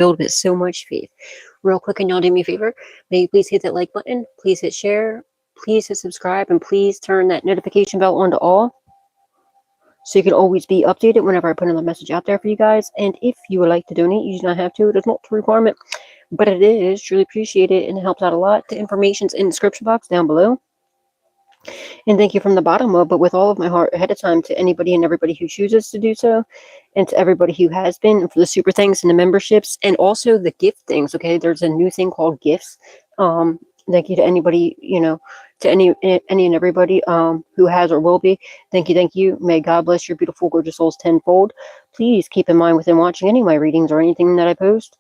filled with so much faith. Real quick, can y'all do me a favor? May you please hit that like button, please hit share, please hit subscribe, and please turn that notification bell on to all, so you can always be updated whenever I put another message out there for you guys. And if you would like to donate, you do not have to. It is not a requirement, but it is truly appreciated and it helps out a lot. The information's in the description box down below. And thank you from the bottom of, but with all of my heart ahead of time, to anybody and everybody who chooses to do so, and to everybody who has been, and for the super thanks and the memberships, and also the gift things. Okay, there's a new thing called gifts. Thank you to anybody, to any and everybody who has or will be. Thank you. May God bless your beautiful, gorgeous souls tenfold. Please keep in mind within watching any of my readings or anything that I post.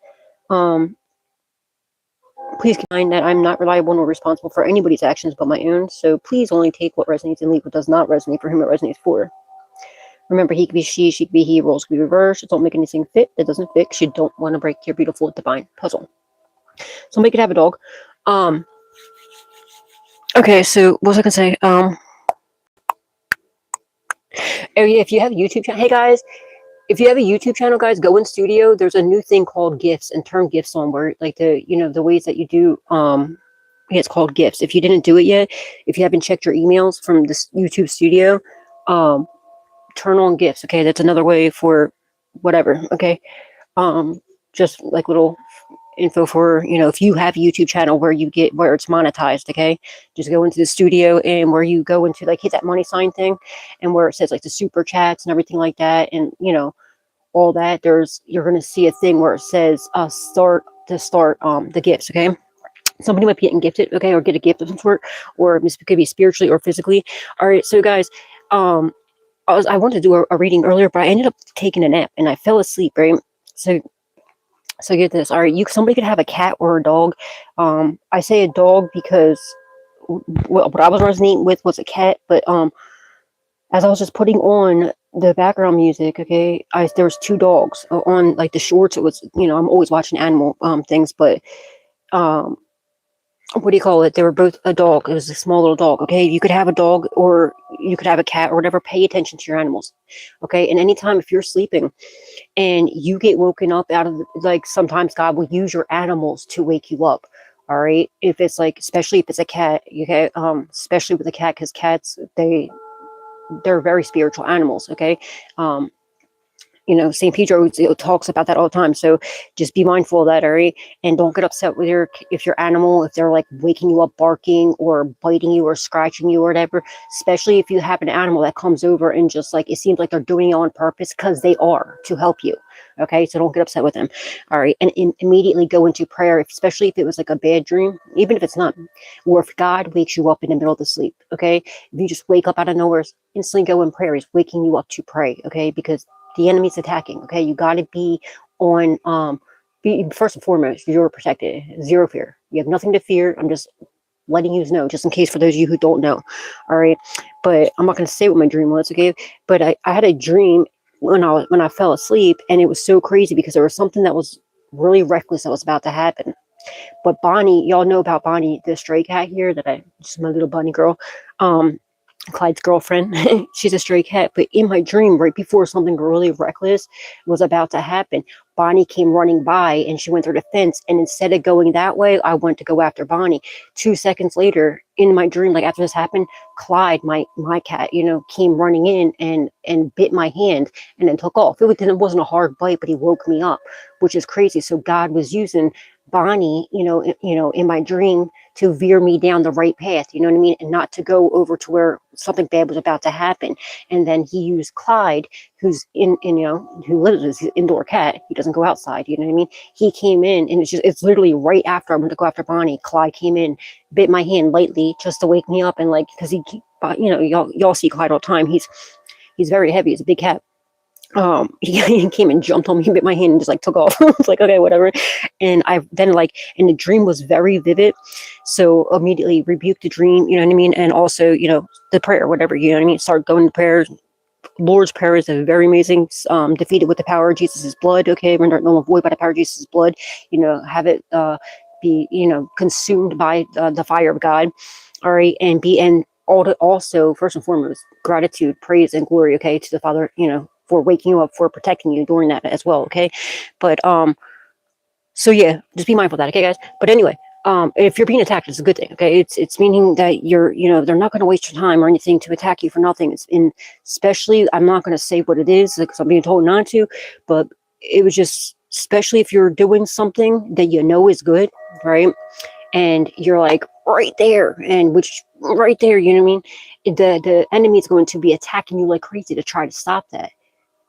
Please keep in mind that I'm not reliable nor responsible for anybody's actions but my own. So please only take what resonates and leave what does not resonate for whom it resonates for. Remember, he could be she could be he, roles could be reversed. Don't make anything fit that doesn't fit, 'cause you don't want to break your beautiful divine puzzle. Somebody could have a dog. Okay, so what was I gonna say? Oh yeah, if you have a YouTube channel, hey guys, if you have a YouTube channel, guys, go in studio. There's a new thing called gifts, and turn gifts on, where like the ways that you do it's called gifts. If you didn't do it yet, if you haven't checked your emails from this YouTube studio, turn on gifts. Okay, that's another way for whatever. Okay, just like little info for, if you have a YouTube channel where it's monetized. Okay, just go into the studio, and where you go into, like, hit that money sign thing, and where it says like the super chats and everything like that, and all that, you're gonna see a thing where it says start the gifts. Okay, somebody might be getting gifted, okay, or get a gift of some sort, or it could be spiritually or physically. All right, so guys, I wanted to do a reading earlier, but I ended up taking a nap and I fell asleep, right? So get this. All right, somebody could have a cat or a dog. I say a dog because what I was resonating with was a cat, but as I was just putting on the background music, okay, there was two dogs on, like, the shorts. It was, I'm always watching animal things, but what do you call it? They were both a dog. It was a small little dog. Okay, you could have a dog or you could have a cat or whatever. Pay attention to your animals. Okay, and anytime if you're sleeping and you get woken up out of like, sometimes God will use your animals to wake you up. All right, if it's like, especially if it's a cat, okay, especially with a cat, because cats, they're very spiritual animals. Okay, St. Pedro talks about that all the time. So just be mindful of that, all right? And don't get upset with your animal, if they're like waking you up, barking or biting you or scratching you or whatever, especially if you have an animal that comes over and just, like, it seems like they're doing it on purpose, because they are, to help you. Okay, so don't get upset with them. All right, and immediately go into prayer, especially if it was like a bad dream, even if it's not, or if God wakes you up in the middle of the sleep. Okay, if you just wake up out of nowhere, instantly go in prayer. He's waking you up to pray. Okay, because the enemy's attacking. Okay, you got to be on. First and foremost, you're protected. Zero fear. You have nothing to fear. I'm just letting you know, just in case, for those of you who don't know. All right, but I'm not going to say what my dream was. Okay, but I had a dream when I fell asleep, and it was so crazy because there was something that was really reckless that was about to happen. But Bonnie, y'all know about Bonnie, the stray cat here, just my little bunny girl. Clyde's girlfriend. She's a stray cat. But in my dream, right before something really reckless was about to happen, Bonnie came running by and she went through the fence. And instead of going that way, I went to go after Bonnie. 2 seconds later, in my dream, like after this happened, Clyde, my cat, came running in and bit my hand and then took off. It wasn't a hard bite, but he woke me up, which is crazy. So God was using Bonnie, in my dream, to veer me down the right path, you know what I mean? And not to go over to where something bad was about to happen. And then he used Clyde, who's who lives as an indoor cat. He doesn't go outside, you know what I mean? He came in, and it's literally right after I went to go after Bonnie. Clyde came in, bit my hand lightly just to wake me up. And, like, because y'all see Clyde all the time. He's very heavy. He's a big cat. He came and jumped on me, bit my hand, and just like took off. It's like, okay, whatever. And I then, like, and the dream was very vivid, so immediately rebuked the dream, you know what I mean? And also, the prayer, whatever, you know what I mean? Start going to prayer. Lord's Prayer is a very amazing. Defeated with the power of Jesus' blood. Okay, render null and void by the power of Jesus' blood. Have it be consumed by the fire of God. All right, and also, first and foremost, gratitude, praise, and glory. Okay, to the Father. For waking you up, for protecting you during that as well. Okay, but So yeah, just be mindful of that, okay, guys? But anyway, if you're being attacked, it's a good thing, okay? It's meaning that you're, they're not going to waste your time or anything to attack you for nothing. It's in, especially, I'm not going to say what it is because I'm being told not to, but it was just, especially if you're doing something that you know is good, right? And you're like right there, and which right there, you know what I mean? The enemy is going to be attacking you like crazy to try to stop that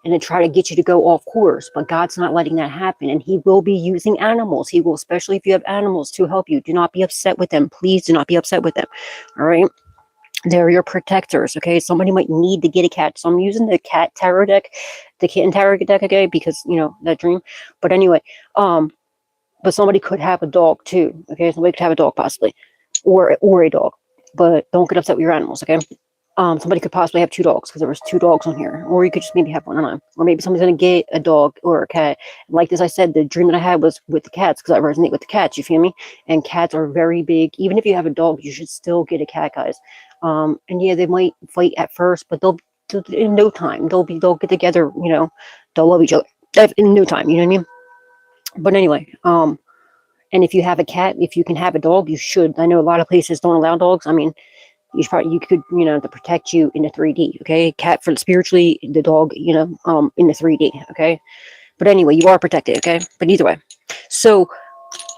and to try to get you to go off course. But God's not letting that happen. And he will be using animals. He will, especially if you have animals, to help you. Do not be upset with them. Please do not be upset with them. All right. They're your protectors. Okay. Somebody might need to get a cat. So I'm using the cat tarot deck, the kitten tarot deck, okay, because that dream. But anyway, but somebody could have a dog too. Okay. Somebody could have a dog possibly. Or a dog. But don't get upset with your animals, okay? Somebody could possibly have two dogs because there was two dogs on here, or you could just maybe have one. I don't know. Or maybe somebody's gonna get a dog or a cat. Like as I said, the dream that I had was with the cats because I resonate with the cats. You feel me? And cats are very big. Even if you have a dog, you should still get a cat, guys. And yeah, they might fight at first, but they'll in no time they'll get together. They'll love each other in no time. You know what I mean? But anyway, and if you have a cat, if you can have a dog, you should. I know a lot of places don't allow dogs. I mean, you could, to protect you in the 3D, okay? Cat for spiritually, the dog, in the 3D, okay? But anyway, you are protected, okay? But either way. So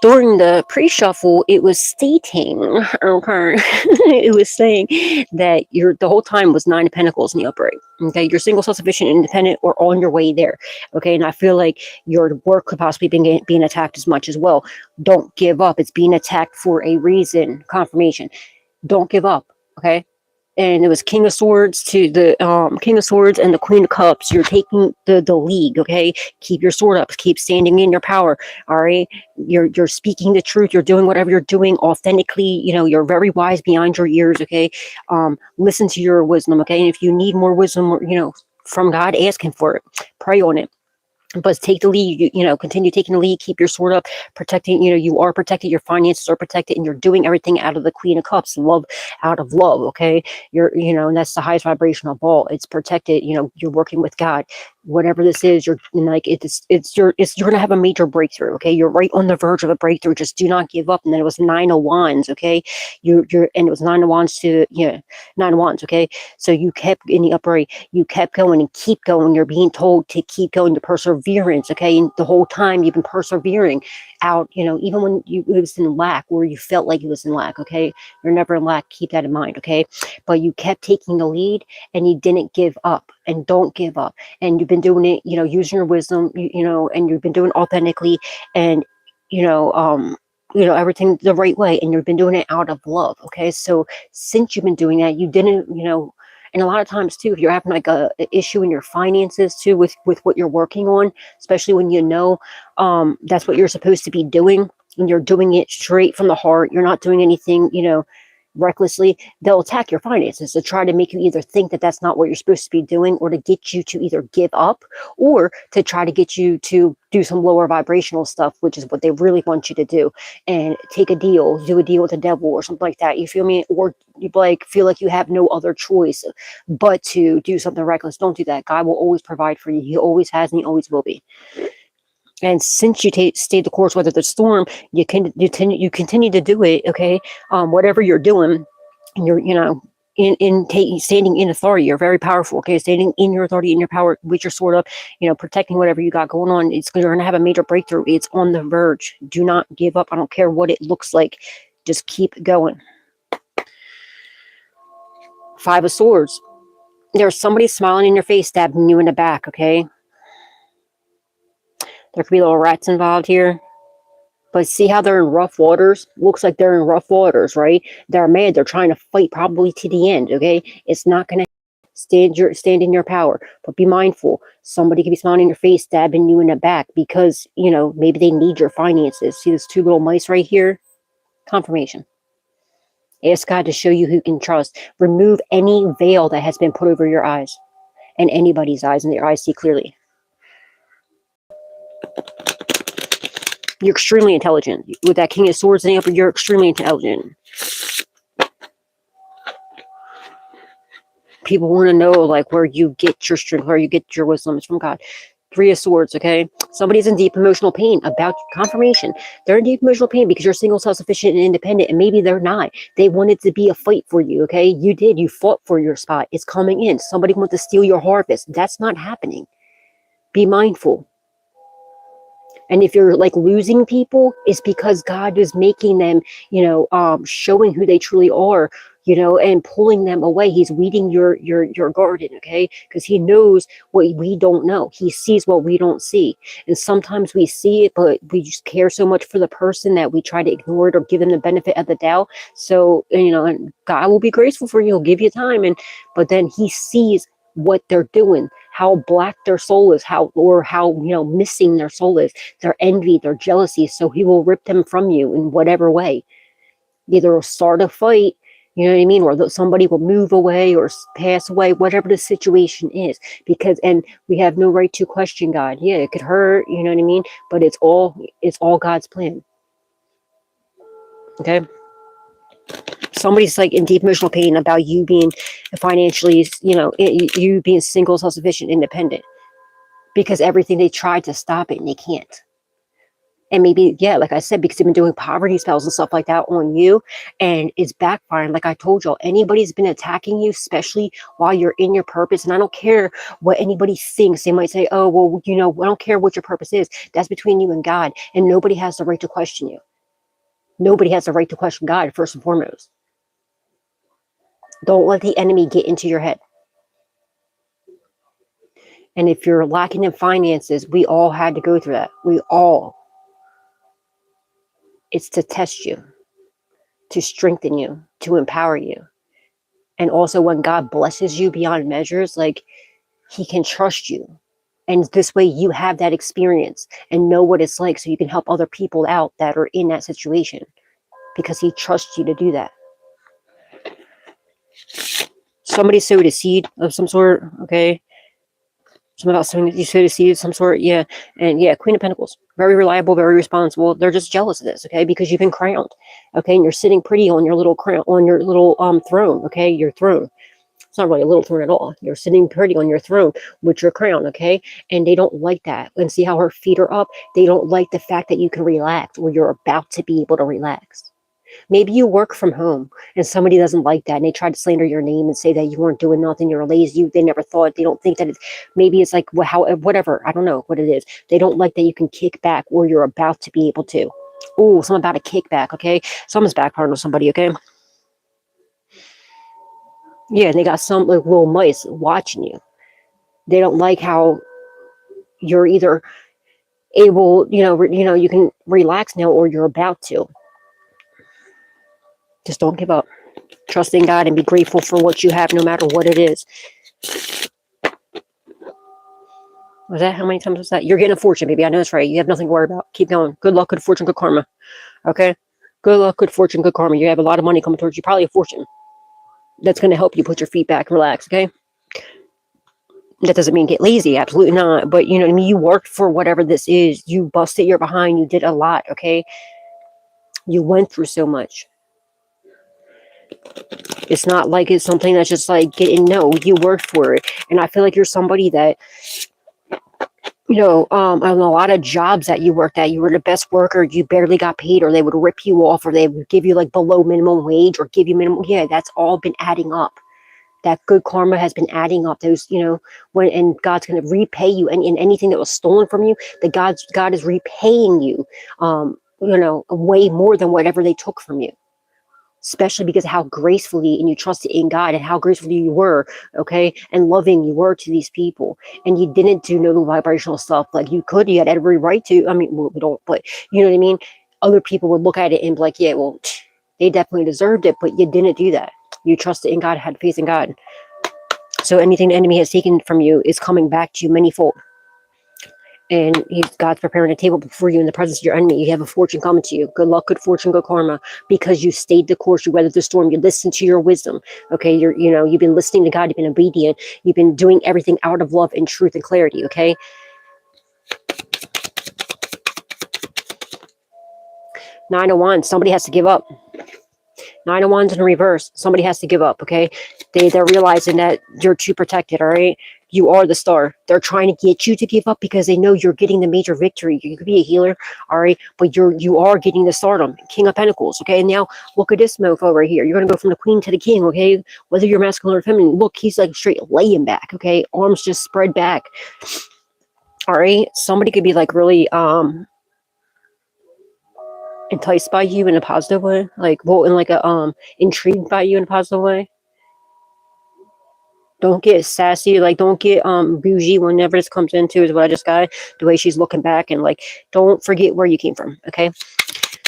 during the pre-shuffle, it was stating, okay, it was saying that the whole time was 9 of Pentacles in the upright, okay? You're single, self-sufficient, independent, or on your way there, okay? And I feel like your work could possibly be being attacked as much as well. Don't give up. It's being attacked for a reason. Confirmation. Don't give up, okay? And it was King of Swords to the King of Swords and the Queen of Cups. You're taking the league, okay? Keep your sword up. Keep standing in your power, all right? You're speaking the truth. You're doing whatever you're doing authentically. You're very wise behind your ears, okay? Listen to your wisdom, okay? And if you need more wisdom, from God, ask him for it. Pray on it. But take the lead, continue taking the lead, keep your sword up, protecting, you are protected, your finances are protected, and you're doing everything out of the Queen of Cups, love out of love, okay? And that's the highest vibration of all. It's protected, you're working with God. Whatever this is, you're like, you're going to have a major breakthrough, okay? You're right on the verge of a breakthrough. Just do not give up. And then it was 9 of Wands, okay? And it was 9 of Wands 9 of Wands, okay? So you kept in the upright, you kept going and keep going. You're being told to keep going, to perseverance, okay? And the whole time you've been persevering out, even when it was in lack, or you felt like it was in lack, okay? You're never in lack. Keep that in mind, okay? But you kept taking the lead and you didn't give up, and don't give up. And you've been doing it, using your wisdom, and you've been doing it authentically, and, everything the right way, and you've been doing it out of love, okay? So since you've been doing that, you didn't, and a lot of times too, if you're having like a issue in your finances too with what you're working on, especially when that's what you're supposed to be doing, and you're doing it straight from the heart, you're not doing anything, recklessly, they'll attack your finances to try to make you either think that that's not what you're supposed to be doing, or to get you to either give up, or to try to get you to do some lower vibrational stuff, which is what they really want you to do, and do a deal with the devil or something like that. You feel me? Or you feel like you have no other choice but to do something reckless. Don't do that. God will always provide for you. He always has, and he always will be. And since you stayed the course, weather the storm, you continue to do it, okay? Whatever you're doing, and you're, standing in authority, you're very powerful, okay? Standing in your authority, in your power, with your sword up, protecting whatever you got going on. You're going to have a major breakthrough. It's on the verge. Do not give up. I don't care what it looks like. Just keep going. 5 of Swords. There's somebody smiling in your face, stabbing you in the back, okay? There could be little rats involved here. But see how they're in rough waters? Looks like they're in rough waters, right? They're mad. They're trying to fight probably to the end, okay? It's not going to stand in your power. But be mindful. Somebody could be smiling in your face, stabbing you in the back because, maybe they need your finances. See those 2 little mice right here? Confirmation. Ask God to show you who you can trust. Remove any veil that has been put over your eyes and anybody's eyes, and their eyes see clearly. You're extremely intelligent. With that King of Swords in the upper, you're extremely intelligent. People want to know, like, where you get your strength, where you get your wisdom. It's from God. Three of Swords, okay? Somebody's in deep emotional pain about confirmation. They're in deep emotional pain because you're single, self-sufficient, and independent, and maybe they're not. They wanted to be a fight for you, okay? You did. You fought for your spot. It's coming in. Somebody wants to steal your harvest. That's not happening. Be mindful. And if you're like losing people, it's because God is making them, showing who they truly are, and pulling them away. He's weeding your garden, okay? Because he knows what we don't know. He sees what we don't see. And sometimes we see it, but we just care so much for the person that we try to ignore it or give them the benefit of the doubt. So, and God will be graceful for you. He'll give you time. But then he sees what they're doing, how black their soul is, how missing their soul is, their envy, their jealousy. So he will rip them from you in whatever way. Either start a fight, you know what I mean, or somebody will move away or pass away, whatever the situation is. And we have no right to question God. Yeah, it could hurt, you know what I mean, but it's all God's plan. Okay. Somebody's like in deep emotional pain about you being financially, you being single, self-sufficient, independent, because everything they tried to stop it and they can't. And maybe, yeah, like I said, because they've been doing poverty spells and stuff like that on you, and it's backfiring. Like I told y'all, anybody's been attacking you, especially while you're in your purpose. And I don't care what anybody thinks. They might say, oh, well, I don't care what your purpose is. That's between you and God. And nobody has the right to question you. Nobody has the right to question God, first and foremost. Don't let the enemy get into your head. And if you're lacking in finances, we all had to go through that. It's to test you, to strengthen you, to empower you. And also when God blesses you beyond measures, like he can trust you. And this way you have that experience and know what it's like so you can help other people out that are in that situation because he trusts you to do that. Somebody sowed a seed of some sort, okay? Something about something that you sowed a seed of some sort, yeah. And yeah, Queen of Pentacles, very reliable, very responsible. They're just jealous of this, okay? Because you've been crowned, okay? And you're sitting pretty on your little crown, on your little throne, okay? Your throne. It's not really a little throne at all. You're sitting pretty on your throne with your crown, okay? And they don't like that. And see how her feet are up? They don't like the fact that you can relax or you're about to be able to relax. Maybe you work from home and somebody doesn't like that and they try to slander your name and say that you weren't doing nothing, you're lazy, they never thought, they don't think that maybe it's like, whatever, I don't know what it is. They don't like that you can kick back or you're about to be able to. Oh, something about a kickback, okay? Someone's backfiring on somebody, okay? Yeah, and they got some like little mice watching you. They don't like how you're either able, you can relax now or you're about to. Just don't give up. Trust in God and be grateful for what you have, no matter what it is. Was that, how many times was that? You're getting a fortune, baby. I know that's right. You have nothing to worry about. Keep going. Good luck, good fortune, good karma. Okay? Good luck, good fortune, good karma. You have a lot of money coming towards you. Probably a fortune. That's going to help you put your feet back and relax, okay? That doesn't mean get lazy. Absolutely not. But, you know what I mean? You worked for whatever this is. You busted your behind. You did a lot, okay? You went through so much. It's not like it's something that's just like no, you worked for it. And I feel like you're somebody that, on a lot of jobs that you worked at, you were the best worker, you barely got paid, or they would rip you off, or they would give you like below minimum wage or give you minimum. Yeah, that's all been adding up. That good karma has been adding up. Those, and God's going to repay you. And in anything that was stolen from you, God is repaying you, way more than whatever they took from you. Especially because of how gracefully and you trusted in God and how gracefully you were, okay, and loving you were to these people. And you didn't do no vibrational stuff like you could. You had every right to. I mean, we don't, but you know what I mean? Other people would look at it and be like, yeah, well, they definitely deserved it, but you didn't do that. You trusted in God, had faith in God. So anything the enemy has taken from you is coming back to you manyfold. And God's preparing a table before you in the presence of your enemy. You have a fortune coming to you. Good luck, good fortune, good karma. Because you stayed the course, you weathered the storm, you listened to your wisdom. Okay, you've been listening to God, you've been obedient, you've been doing everything out of love and truth and clarity, okay? Nine of Wands, somebody has to give up. Nine of Wands in reverse. Somebody has to give up, okay? They're realizing that you're too protected, all right? You are the star. They're trying to get you to give up because they know you're getting the major victory. You could be a healer, all right? But you are getting the stardom. King of Pentacles, okay? And now look at this mofo right here. You're going to go from the queen to the king, okay? Whether you're masculine or feminine. Look, he's like straight laying back, okay? Arms just spread back. All right? Somebody could be like really enticed by you in a positive way, like, well, in like a intrigued by you in a positive way. Don't get sassy, like, don't get bougie whenever this comes into is what I just got, the way she's looking back, and like, don't forget where you came from, okay?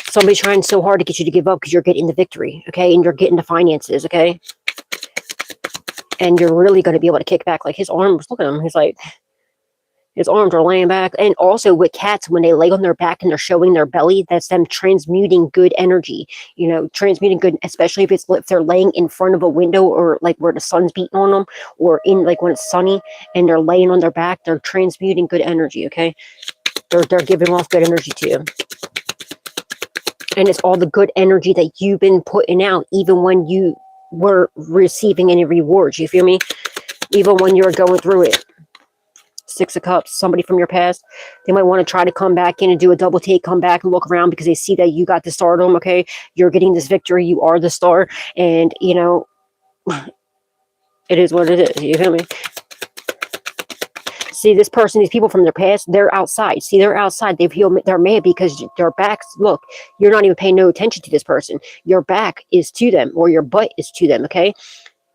Somebody's trying so hard to get you to give up because you're getting the victory, okay? And you're getting the finances, okay? And you're really going to be able to kick back. Like, his arms, look at him, he's like, his arms are laying back. And also with cats, when they lay on their back and they're showing their belly, that's them transmuting good energy. You know, transmuting good, especially if they're laying in front of a window or like where the sun's beating on them, or in like when it's sunny and they're laying on their back, they're transmuting good energy, okay? They're giving off good energy to you. And it's all the good energy that you've been putting out, even when you were receiving any rewards, you feel me? Even when you're going through it. Six of Cups, somebody from your past, they might want to try to come back in and do a double take, come back and look around because they see that you got the stardom, okay? You're getting this victory, you are the star, and, you know, it is what it is, you feel me? See, this person, these people from their past, they're outside. See, they're outside. They're mad because their backs, look, you're not even paying no attention to this person. Your back is to them, or your butt is to them, okay?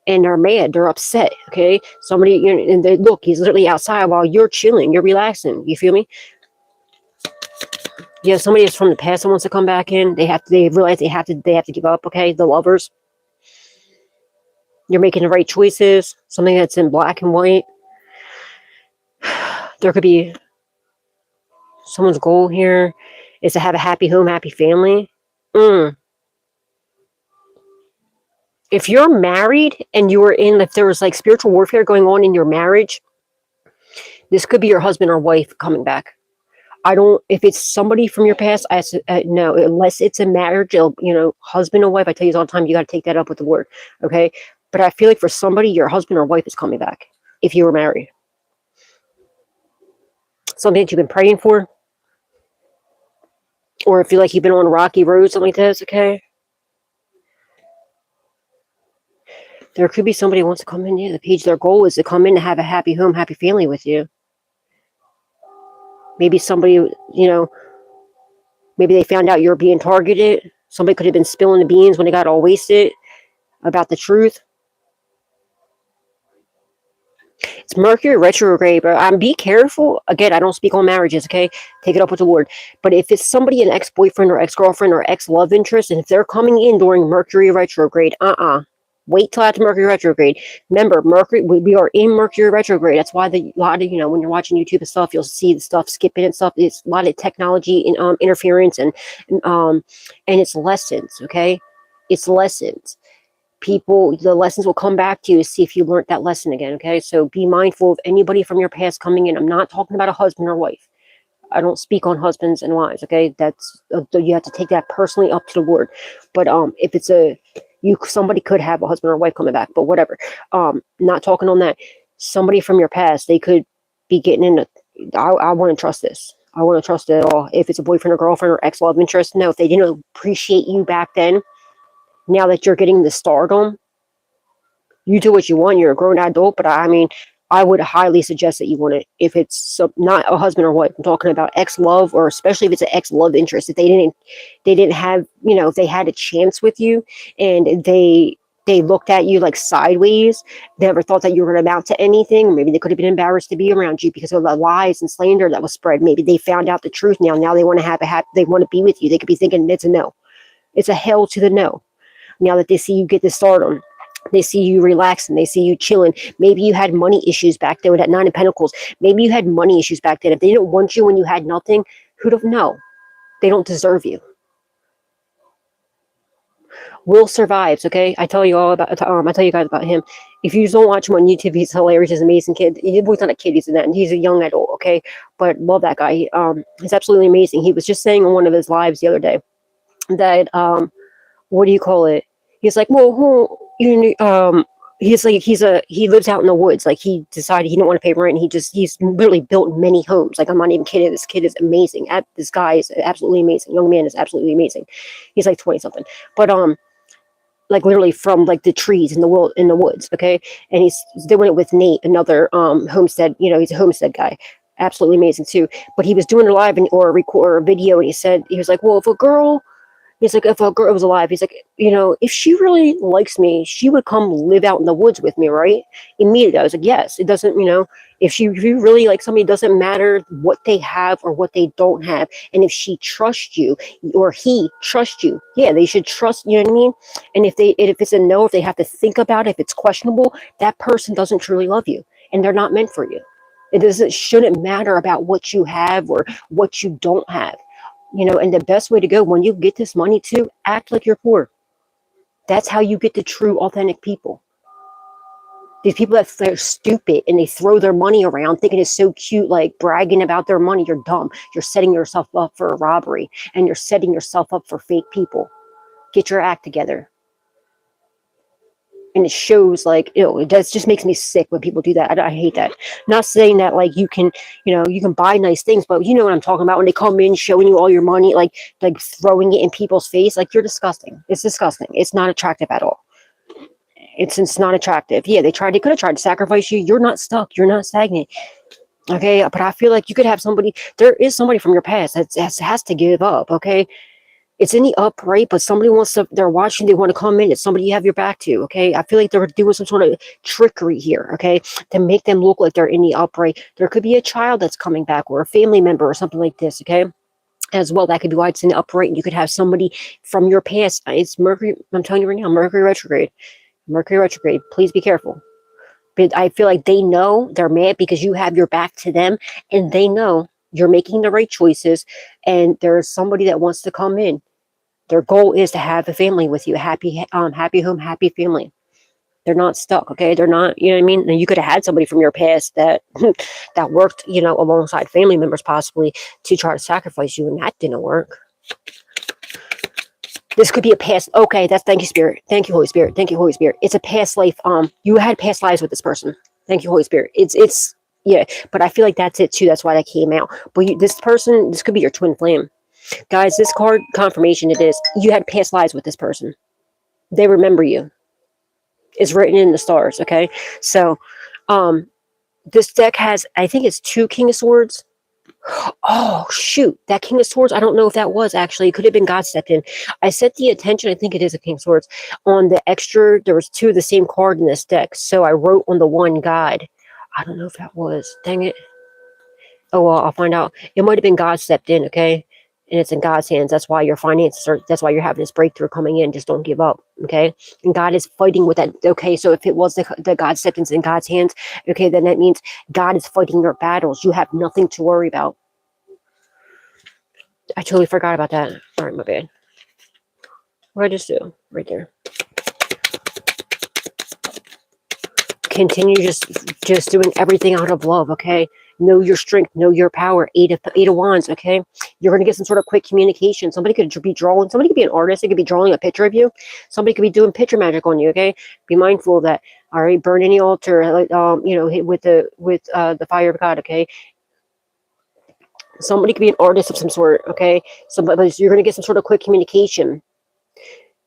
And they're mad, they're upset, okay? Somebody, you know, and they look, he's literally outside while you're chilling, you're relaxing, you feel me? Yeah, somebody is from the past that wants to come back in. They realize they have to give up, okay? The lovers. You're making the right choices, something that's in black and white. There could be someone's goal here is to have a happy home, happy family. If you're married and you were if there was like spiritual warfare going on in your marriage, this could be your husband or wife coming back. If it's somebody from your past, no, unless it's a marriage, you know, husband or wife, I tell you all the time, you got to take that up with the Lord, okay? But I feel like for somebody, your husband or wife is coming back if you were married. Something that you've been praying for, or if you like you've been on a rocky road, something like this, okay? There could be somebody who wants to come in. Yeah, the page, their goal is to come in to have a happy home, happy family with you. Maybe somebody, you know, maybe they found out you're being targeted. Somebody could have been spilling the beans when they got all wasted about the truth. It's Mercury retrograde, but be careful. Again, I don't speak on marriages, okay? Take it up with the Lord. But if it's somebody, an ex-boyfriend or ex-girlfriend or ex-love interest, and if they're coming in during Mercury retrograde, wait till after Mercury retrograde. Remember, we are in Mercury retrograde. That's why a lot of, you know, when you're watching YouTube and stuff, you'll see the stuff skipping and stuff. It's a lot of technology and interference and it's lessons, okay? It's lessons. People, the lessons will come back to you to see if you learned that lesson again, okay? So be mindful of anybody from your past coming in. I'm not talking about a husband or wife. I don't speak on husbands and wives, okay? That's you have to take that personally up to the Lord. But if it's somebody could have a husband or wife coming back, but whatever. Not talking on that. Somebody from your past, they could be getting in. I want to trust this. I want to trust it at all. If it's a boyfriend or girlfriend or ex-love interest, no. If they didn't appreciate you back then, now that you're getting the stardom, you do what you want. You're a grown adult, but I mean, I would highly suggest that you want it. If it's not a husband or wife, I'm talking about ex-love, or especially if it's an ex-love interest. If they didn't have, you know, if they had a chance with you and they looked at you like sideways, they never thought that you were going to amount to anything. Maybe they could have been embarrassed to be around you because of the lies and slander that was spread. Maybe they found out the truth now. Now they want to they want to be with you. They could be thinking it's a no. It's a hell to the no. Now that they see you get the stardom, they see you relaxing, they see you chilling. Maybe you had money issues back there with that Nine of Pentacles. Maybe you had money issues back then. If they didn't want you when you had nothing, who don't know? They don't deserve you. Will survives, okay? I tell you all about. I tell you guys about him. If you just don't watch him on YouTube, he's hilarious. He's an amazing kid. He's not a kid. He's a young adult, okay? But love that guy. He's absolutely amazing. He was just saying on one of his lives the other day that what do you call it? He's like, well, he's like, he lives out in the woods. Like, he decided he didn't want to pay rent. And he's literally built many homes. Like, I'm not even kidding. This kid is amazing. This guy is absolutely amazing. Young man is absolutely amazing. He's like 20 something, but like literally from like the trees in the woods. Okay. And he's doing it with Nate, another homestead, he's a homestead guy. Absolutely amazing too. But he was doing a live or a video, and he was like, well, he's like, if a girl was alive, he's like, if she really likes me, she would come live out in the woods with me, right? Immediately, I was like, yes. It doesn't, if you really like somebody, it doesn't matter what they have or what they don't have. And if she trusts you or he trusts you, yeah, they should trust, you know what I mean? And if it's a no, if they have to think about it, if it's questionable, that person doesn't truly love you, and they're not meant for you. Shouldn't matter about what you have or what you don't have. And the best way to go when you get this money too, act like you're poor. That's how you get the true, authentic people. These people that they're stupid and they throw their money around thinking it's so cute, like bragging about their money, you're dumb. You're setting yourself up for a robbery, and you're setting yourself up for fake people. Get your act together. And it shows, like, it just makes me sick when people do that. I hate that. Not saying that, like, you can buy nice things, but you know what I'm talking about when they come in showing you all your money, like throwing it in people's face. Like, you're disgusting. It's disgusting. It's not attractive at all. It's not attractive. Yeah, they could have tried to sacrifice you. You're not stuck. You're not stagnant. Okay, but I feel like you could have somebody. There is somebody from your past that has to give up. Okay. It's in the upright, but somebody they're watching, they want to come in. It's somebody you have your back to, okay? I feel like they're doing some sort of trickery here, okay? To make them look like they're in the upright. There could be a child that's coming back or a family member or something like this, okay? As well, that could be why it's in the upright. And you could have somebody from your past. It's Mercury, I'm telling you right now, Mercury retrograde. Mercury retrograde. Please be careful. But I feel like they know they're mad because you have your back to them, and they know you're making the right choices, and there's somebody that wants to come in. Their goal is to have a family with you, happy home, happy family. They're not stuck, okay? They're not, you know what I mean? And you could have had somebody from your past that that worked, alongside family members possibly to try to sacrifice you, and that didn't work. This could be a past. Okay, thank you, Spirit. Thank you, Holy Spirit. Thank you, Holy Spirit. It's a past life. You had past lives with this person. Thank you, Holy Spirit. It's yeah, but I feel like that's it too. That's why that came out. But this could be your twin flame. Guys, this card confirmation, it is. You had past lives with this person. They remember you. It's written in the stars, okay? So, this deck has, I think it's 2 King of Swords. Oh, shoot. That King of Swords, I don't know if that was actually. It could have been God stepped in. I set the attention, I think it is a King of Swords. On the extra, there was 2 of the same card in this deck. So, I wrote on the one God. I don't know if that was. Dang it. Oh, well, I'll find out. It might have been God stepped in, okay? And it's in God's hands. That's why your finances that's why you're having this breakthrough coming in. Just don't give up, okay? And God is fighting with that, okay? So if it was the God stepped in God's hands, okay, then that means God is fighting your battles. You have nothing to worry about. I totally forgot about that. All right, my bad. What did I just do? Right there. Continue just doing everything out of love, okay? Know your strength, know your power. 8 of Wands, okay? You're going to get some sort of quick communication. Somebody could be drawing. Somebody could be an artist. They could be drawing a picture of you. Somebody could be doing picture magic on you, okay? Be mindful of that. All right, burn any altar, hit with the fire of God, okay? Somebody could be an artist of some sort, okay? But you're going to get some sort of quick communication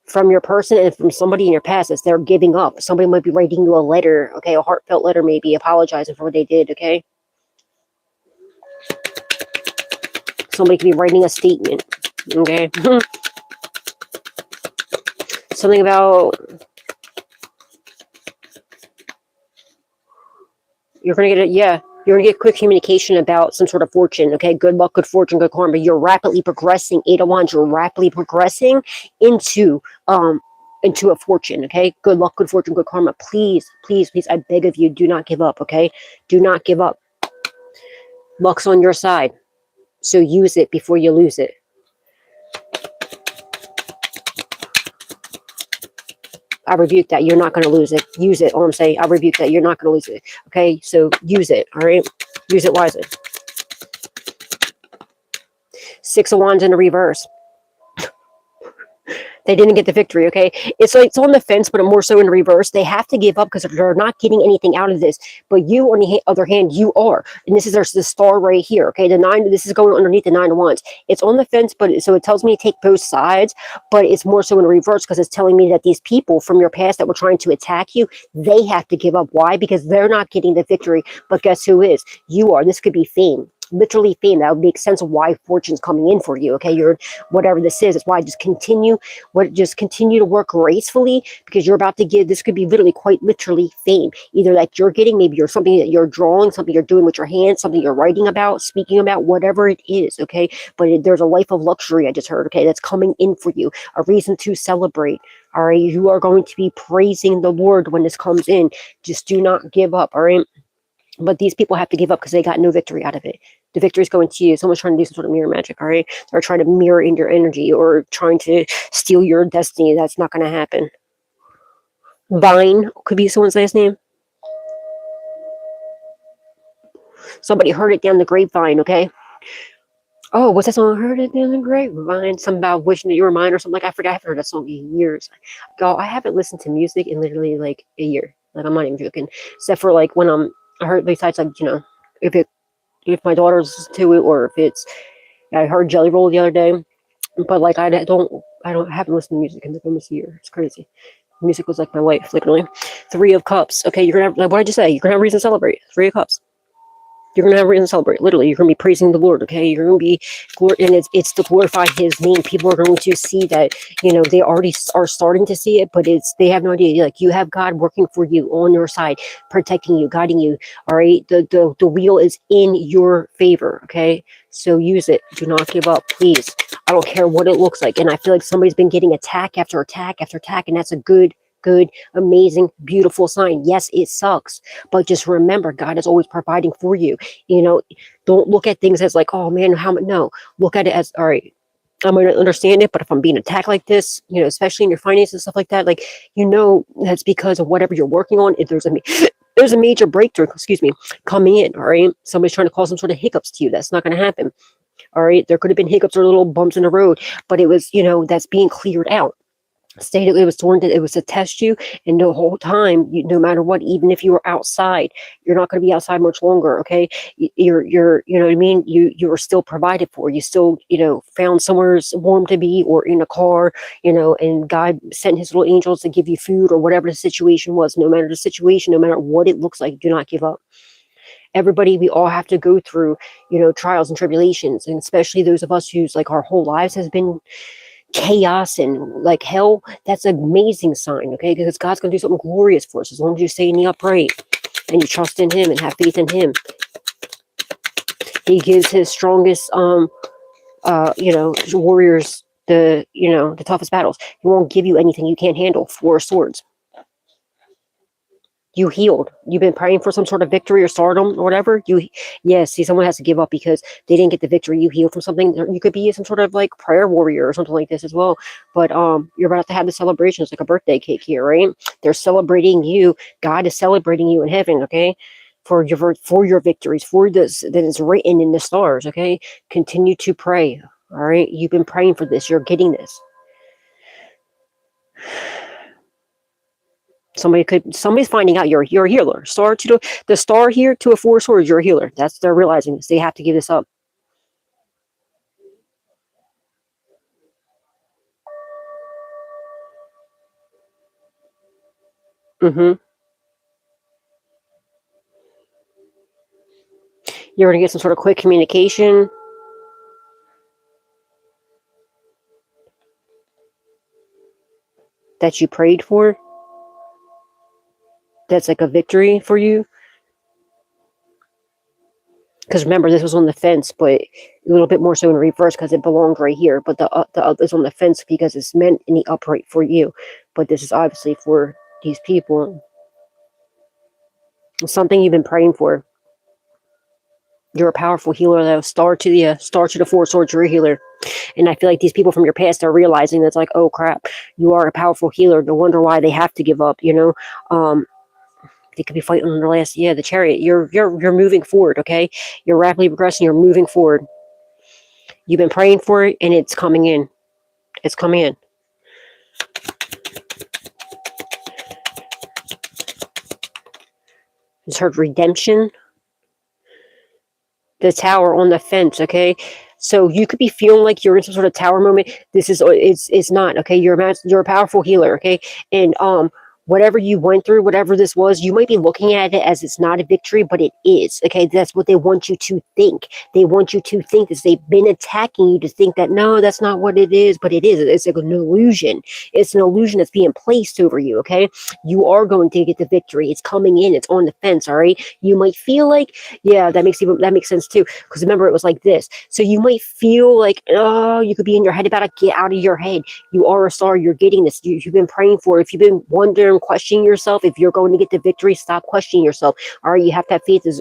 from your person and from somebody in your past as they're giving up. Somebody might be writing you a letter, okay? A heartfelt letter, maybe apologizing for what they did, okay? Somebody could be writing a statement, okay? Something about, you're going to get quick communication about some sort of fortune, okay? Good luck, good fortune, good karma. You're rapidly progressing, 8 of Wands, you're rapidly progressing into a fortune, okay? Good luck, good fortune, good karma. Please, please, please, I beg of you, do not give up, okay? Do not give up. Luck's on your side. So use it before you lose it. I rebuke that. You're not going to lose it. Use it. All I'm saying, I rebuke that. You're not going to lose it. Okay? So use it. All right? Use it wisely. 6 of Wands in the reverse. They didn't get the victory, okay? It's like it's on the fence, but more so in reverse. They have to give up because they're not getting anything out of this. But you, on the other hand, you are. And this is the star right here, okay? The nine, this is going underneath the nine of wands. It's on the fence, but so it tells me to take both sides, but it's more so in reverse because it's telling me that these people from your past that were trying to attack you, they have to give up. Why? Because they're not getting the victory. But guess who is? You are. This could be fame. Literally fame. That would make sense of why fortune's coming in for you, okay? You're whatever this is. It's why just continue to work gracefully because you're about to give. This could be literally, quite literally, fame. Either that you're getting, maybe you're something that you're drawing, something you're doing with your hands, something you're writing about, speaking about, whatever it is, okay? But there's a life of luxury, I just heard, okay, that's coming in for you, a reason to celebrate. All right, you are going to be praising the Lord when this comes in. Just do not give up, all right? But these people have to give up because they got no victory out of it. The victory is going to you. Someone's trying to do some sort of mirror magic, all right? Or trying to mirror in your energy or trying to steal your destiny. That's not going to happen. Vine could be someone's last name. Somebody heard it down the grapevine, okay? Oh, what's that song? I heard it down the grapevine. Something about wishing that you were mine or something like I forgot. I haven't heard that song in years. Go, I haven't listened to music in literally like a year. Like, I'm not even joking. Except for like when I heard, besides like, if my daughter's to it, or if it's, I heard Jelly Roll the other day, but like I haven't listened to music in like almost a year. It's crazy. Music was like my life, literally. 3 of Cups. Okay, you're gonna have, like, what did I just say? You're gonna have reason to celebrate. 3 of Cups. You're gonna have reason to celebrate. Literally, you're gonna be praising the Lord. Okay, you're gonna be, and it's to glorify His name. People are going to see that. They already are starting to see it, but they have no idea. Like, you have God working for you on your side, protecting you, guiding you. All right, the wheel is in your favor. Okay, so use it. Do not give up, please. I don't care what it looks like. And I feel like somebody's been getting attack after attack after attack, and that's a good, amazing, beautiful sign. Yes, it sucks, but just remember, God is always providing for you. Don't look at things as like, oh man, how much? No, look at it as, all right, I'm going to understand it, but if I'm being attacked like this, especially in your finances and stuff like that, like, that's because of whatever you're working on. If there's a major breakthrough, coming in, all right? Somebody's trying to cause some sort of hiccups to you. That's not going to happen, all right? There could have been hiccups or little bumps in the road, but it was, that's being cleared out. Stated it was to test you, and the whole time, no matter what, even if you were outside, you're not going to be outside much longer, okay? You're you know what I mean, you were still provided for. You still found somewhere warm to be, or in a car, and God sent His little angels to give you food, or whatever the situation was. No matter the situation, no matter what it looks like, do not give up. Everybody, we all have to go through trials and tribulations, and especially those of us whose like our whole lives has been chaos and like hell. That's an amazing sign, okay? Because God's going to do something glorious for us as long as you stay in the upright and you trust in Him and have faith in Him. He gives His strongest warriors the toughest battles. He won't give you anything you can't handle. 4 swords. You healed. You've been praying for some sort of victory or stardom or whatever. See, someone has to give up because they didn't get the victory. You healed from something. You could be some sort of like prayer warrior or something like this as well. But you're about to have the celebrations, like a birthday cake here, right? They're celebrating you. God is celebrating you in heaven, okay? For your victories, for this that is written in the stars, okay? Continue to pray. All right. You've been praying for this. You're getting this. Somebody's finding out you're a healer. The star here to a 4 swords, you're a healer. They're realizing this. They have to give this up. You're gonna get some sort of quick communication. That you prayed for. That's like a victory for you. Because remember, this was on the fence, but a little bit more so in reverse because it belonged right here. But the other's on the fence because it's meant in the upright for you. But this is obviously for these people. It's something you've been praying for. You're a powerful healer, though. Star to the 4 swords, you're a healer. And I feel like these people from your past are realizing that's like, oh crap, you are a powerful healer. No wonder why they have to give up, They could be fighting on the Chariot. You're moving forward, okay? You're rapidly progressing, you're moving forward. You've been praying for it, and it's coming in. It's coming in. Just heard redemption. The tower on the fence, okay? So you could be feeling like you're in some sort of tower moment. This is it's not, okay? You're a powerful healer, okay? And whatever you went through, whatever this was, you might be looking at it as it's not a victory, but it is, okay? That's what they want you to think. They want you to think this. They've been attacking you to think that no, that's not what it is, but it is. It's like an illusion. It's an illusion that's being placed over you, okay? You are going to get the victory. It's coming in. It's on the fence, all right? You might feel like, yeah, that makes sense too. Because remember, it was like this. So you might feel like, oh, you could be in your head about to get out of your head. You are a star. You're getting this. You've been praying for it. If you've been wondering, questioning yourself, if you're going to get the victory, stop questioning yourself. All right, you have to have faith as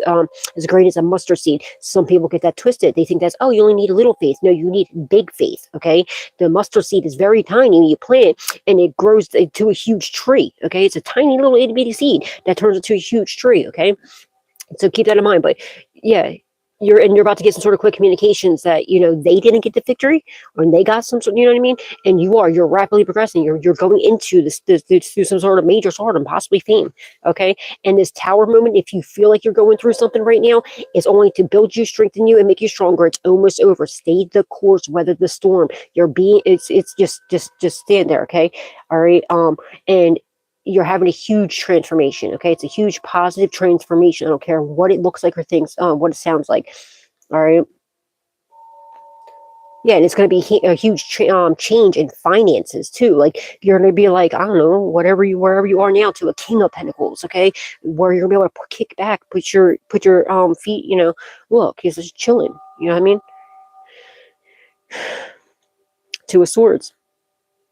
great as a mustard seed. Some people get that twisted. They think that's, oh, you only need a little faith. No, you need big faith. Okay, the mustard seed is very tiny. You plant and it grows to a huge tree. Okay, it's a tiny little itty bitty seed that turns into a huge tree. Okay, so keep that in mind. But yeah, you're about to get some sort of quick communications that they didn't get the victory, or they got some sort, you know what I mean? And you're rapidly progressing. You're going into this through some sort of major stardom, possibly fame. Okay, and this tower moment, if you feel like you're going through something right now, is only to build you, strengthen you, and make you stronger. It's almost over. Stay the course, weather the storm. It's just stand there. Okay, all right. And you're having a huge transformation. Okay, it's a huge positive transformation. I don't care what it looks like or things, what it sounds like. All right. Yeah, and it's going to be a huge change in finances too. Like you're going to be like, I don't know, wherever you are now, to a king of pentacles. Okay, where you're going to be able to kick back, put your feet. Look, he's just chilling. You know what I mean? Two of Swords.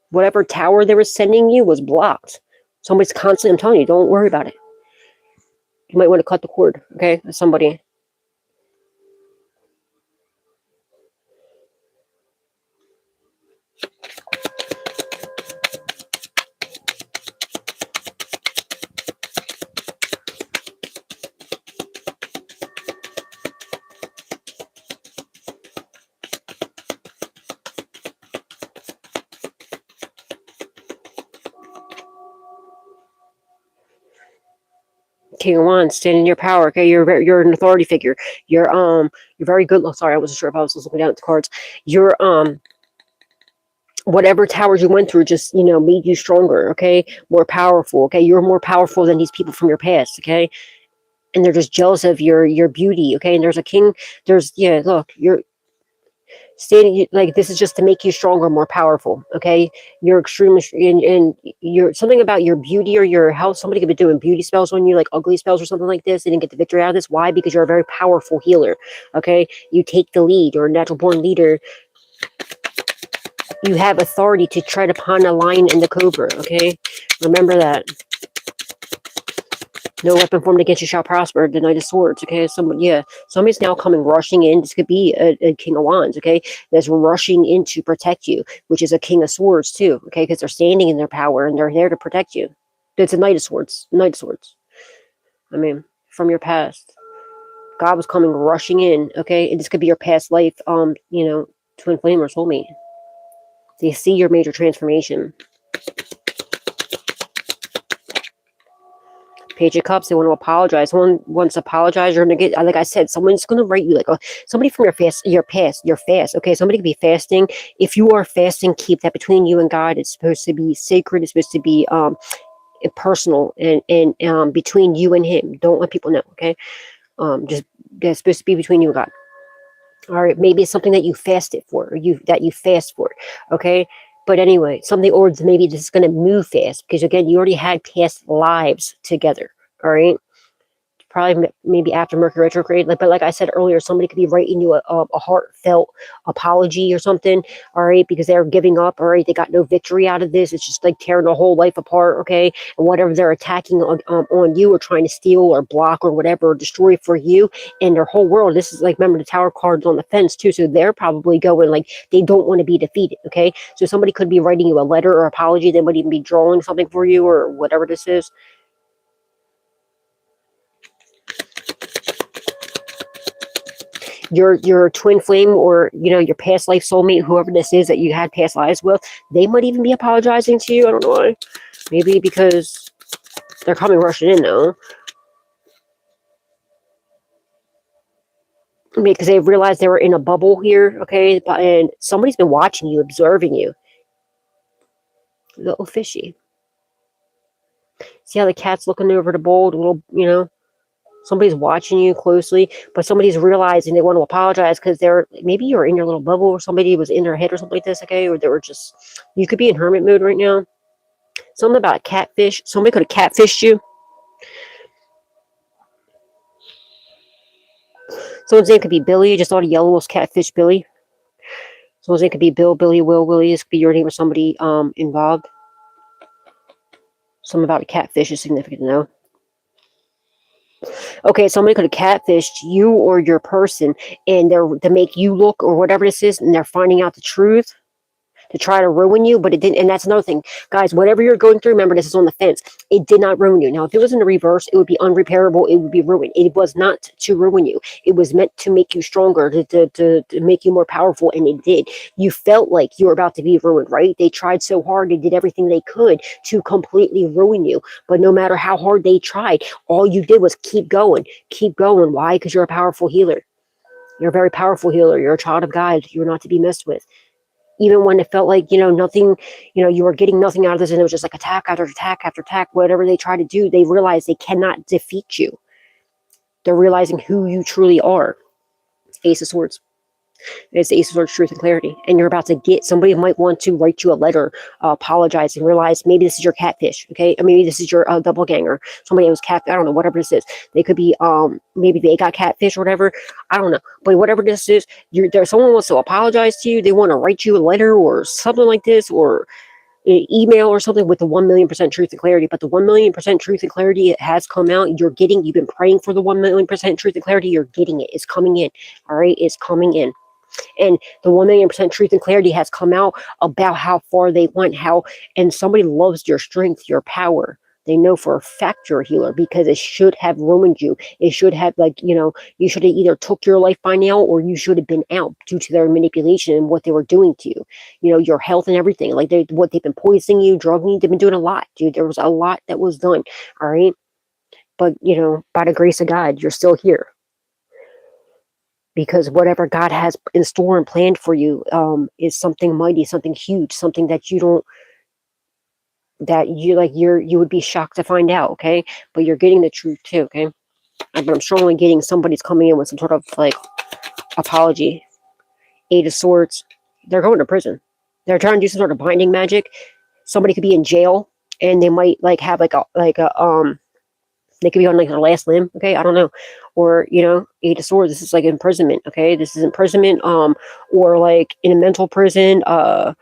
Whatever tower they were sending you was blocked. Somebody's constantly, I'm telling you, don't worry about it. You might want to cut the cord, okay? Somebody. King of Wands, stand in your power. Okay, you're an authority figure. You're very good. Oh, sorry, I wasn't sure if I was looking down at the cards. You're whatever towers you went through just made you stronger. Okay, more powerful. Okay, you're more powerful than these people from your past. Okay, and they're just jealous of your beauty. Okay, and there's a king. Look, you're stating like this is just to make you stronger, more powerful. Okay, you're extremely and you're something about your beauty or your health. Somebody could be doing beauty spells on you, like ugly spells or something like this. They didn't get the victory out of this. Why? Because you're a very powerful healer. Okay, you take the lead. You're a natural born leader. You have authority to tread upon a lion and the cobra. Okay, remember that. No weapon formed against you shall prosper. The Knight of Swords. Okay, somebody's now coming rushing in. This could be a King of Wands. Okay, that's rushing in to protect you, which is a King of Swords too. Okay, because they're standing in their power and they're there to protect you. It's a Knight of Swords. Knight of Swords. I mean, from your past, God was coming rushing in. Okay, and this could be your past life. Twin flame or soulmate. They see your major transformation. Page of Cups, they want to apologize. Someone wants to apologize. You're going to get, like I said, someone's going to write you, like somebody from your fast. Okay, somebody could be fasting. If you are fasting, keep that between you and God. It's supposed to be sacred. It's supposed to be personal and between you and Him. Don't let people know. Okay, just that's supposed to be between you and God. All right, maybe it's something that you fasted for, or you fast for. Okay. But anyway, or maybe this is going to move fast because, again, you already had past lives together, all right? Probably maybe after Mercury retrograde. But like I said earlier, somebody could be writing you a heartfelt apology or something, all right? Because they're giving up, all right? They got no victory out of this. It's just like tearing the whole life apart, okay? And whatever they're attacking on you or trying to steal or block or whatever, or destroy for you and their whole world. This is like, remember, the Tower card's on the fence too. So they're probably going like they don't want to be defeated, okay? So somebody could be writing you a letter or apology. They might even be drawing something for you or whatever this is. Your twin flame or your past life soulmate, whoever this is that you had past lives with, they might even be apologizing to you. I don't know why. Maybe because they're coming rushing in though. because they realized they were in a bubble here, okay? And somebody's been watching you, observing you. A little fishy. See how the cat's looking over the bowl, a little, somebody's watching you closely, but somebody's realizing they want to apologize because they're, maybe you're in your little bubble or somebody was in their head or something like this, okay? Or they were just, you could be in hermit mode right now. Something about a catfish. Somebody could have catfished you. Someone's name could be Billy. Just thought a yellow was catfish Billy. Someone's name could be Bill, Billy, Will, Willie. This could be your name or somebody involved. Something about a catfish is significant to know. Okay, somebody could have catfished you or your person, and they're to make you look or whatever this is, and they're finding out the truth to try to ruin you, but it didn't. And that's another thing, guys. Whatever you're going through, remember this is on the fence. It did not ruin you. Now, if it was in the reverse, it would be unrepairable. It would be ruined. It was not to ruin you. It was meant to make you stronger, to make you more powerful, and it did. You felt like you were about to be ruined, right? They tried so hard. They did everything they could to completely ruin you. But no matter how hard they tried, all you did was keep going. Keep going. Why? Because you're a powerful healer. You're a very powerful healer. You're a child of God. You're not to be messed with. Even when it felt like, nothing, you were getting nothing out of this and it was just like attack after attack after attack, whatever they try to do, they realize they cannot defeat you. They're realizing who you truly are. Ace of Swords. It's the Ace of Swords, truth and clarity. And you're about to get, somebody might want to write you a letter, apologize and realize maybe this is your catfish, okay? Or maybe this is your double ganger. Somebody was cat, I don't know, whatever this is. They could be, maybe they got catfish or whatever. I don't know. But whatever this is, someone wants to apologize to you. They want to write you a letter or something like this, or email or something with the 1,000,000% truth and clarity. But the 1,000,000% truth and clarity has come out. You've been praying for the 1,000,000% truth and clarity. You're getting it. It's coming in. All right. It's coming in. And the 1,000,000% truth and clarity has come out about how far they went, and somebody loves your strength, your power. They know for a fact you're a healer because it should have ruined you. It should have, you should have either took your life by now or you should have been out due to their manipulation and what they were doing to you. Your health and everything. Like what they've been poisoning you, drugging you. They've been doing a lot, dude. There was a lot that was done. All right. But, by the grace of God, you're still here. Because whatever God has in store and planned for you is something mighty, something huge, something that you would be shocked to find out, okay? But you're getting the truth too, okay? But I'm strongly getting somebody's coming in with some sort of apology. Eight of Swords. They're going to prison. They're trying to do some sort of binding magic. Somebody could be in jail and they might have they could be on their last limb, okay? I don't know. Or, Eight of Swords, this is imprisonment, okay? This is imprisonment, or in a mental prison. I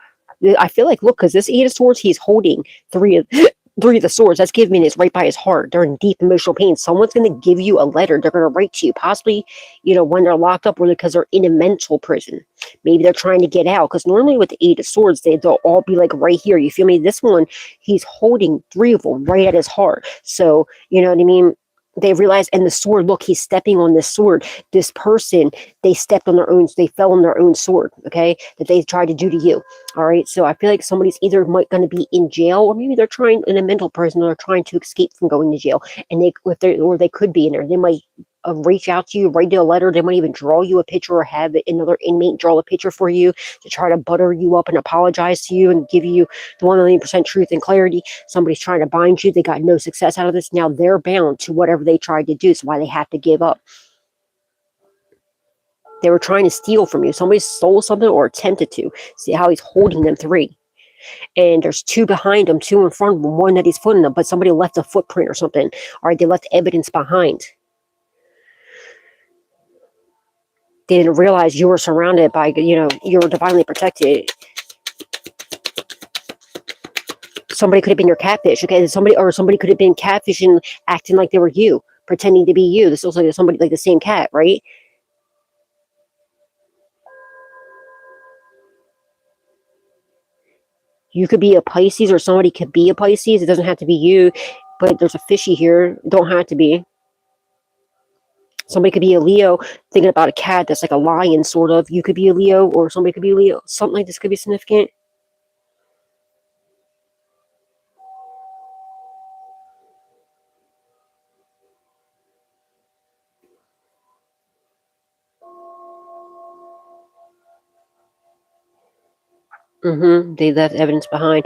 feel like, look, because this Eight of Swords, he's holding three of the swords. That's giving is right by his heart. They're in deep emotional pain. Someone's going to give you a letter. They're going to write to you, possibly, when they're locked up or because they're in a mental prison. Maybe they're trying to get out. Because normally with the Eight of Swords, they'll all be right here. You feel me? This one, he's holding three of them right at his heart. So, you know what I mean? They realize, and the sword, look, he's stepping on this sword. This person, they stepped on their own, they fell on their own sword, okay, that they tried to do to you. All right. So I feel like somebody's either going to be in jail, or maybe they're trying in a mental prison, or they're trying to escape from going to jail. And they could be in there. They might reach out to you, write you a letter. They might even draw you a picture or have another inmate draw a picture for you to try to butter you up and apologize to you and give you the 1,000,000% truth and clarity. Somebody's trying to bind you. They got no success out of this. Now they're bound to whatever they tried to do. So why they have to give up. They were trying to steal from you. Somebody stole something or attempted to. See how he's holding them three. And there's two behind him, two in front of him, one that he's footing them, but somebody left a footprint or something. All right, they left evidence behind. They didn't realize you were surrounded by, you were divinely protected. Somebody could have been your catfish, okay? Somebody could have been catfishing, acting like they were you, pretending to be you. This looks like somebody like the same cat, right? You could be a Pisces, or somebody could be a Pisces. It doesn't have to be you, but there's a fishy here. Don't have to be. Somebody could be a Leo, thinking about a cat that's like a lion, sort of. You could be a Leo, or somebody could be a Leo. Something like this could be significant. They left evidence behind.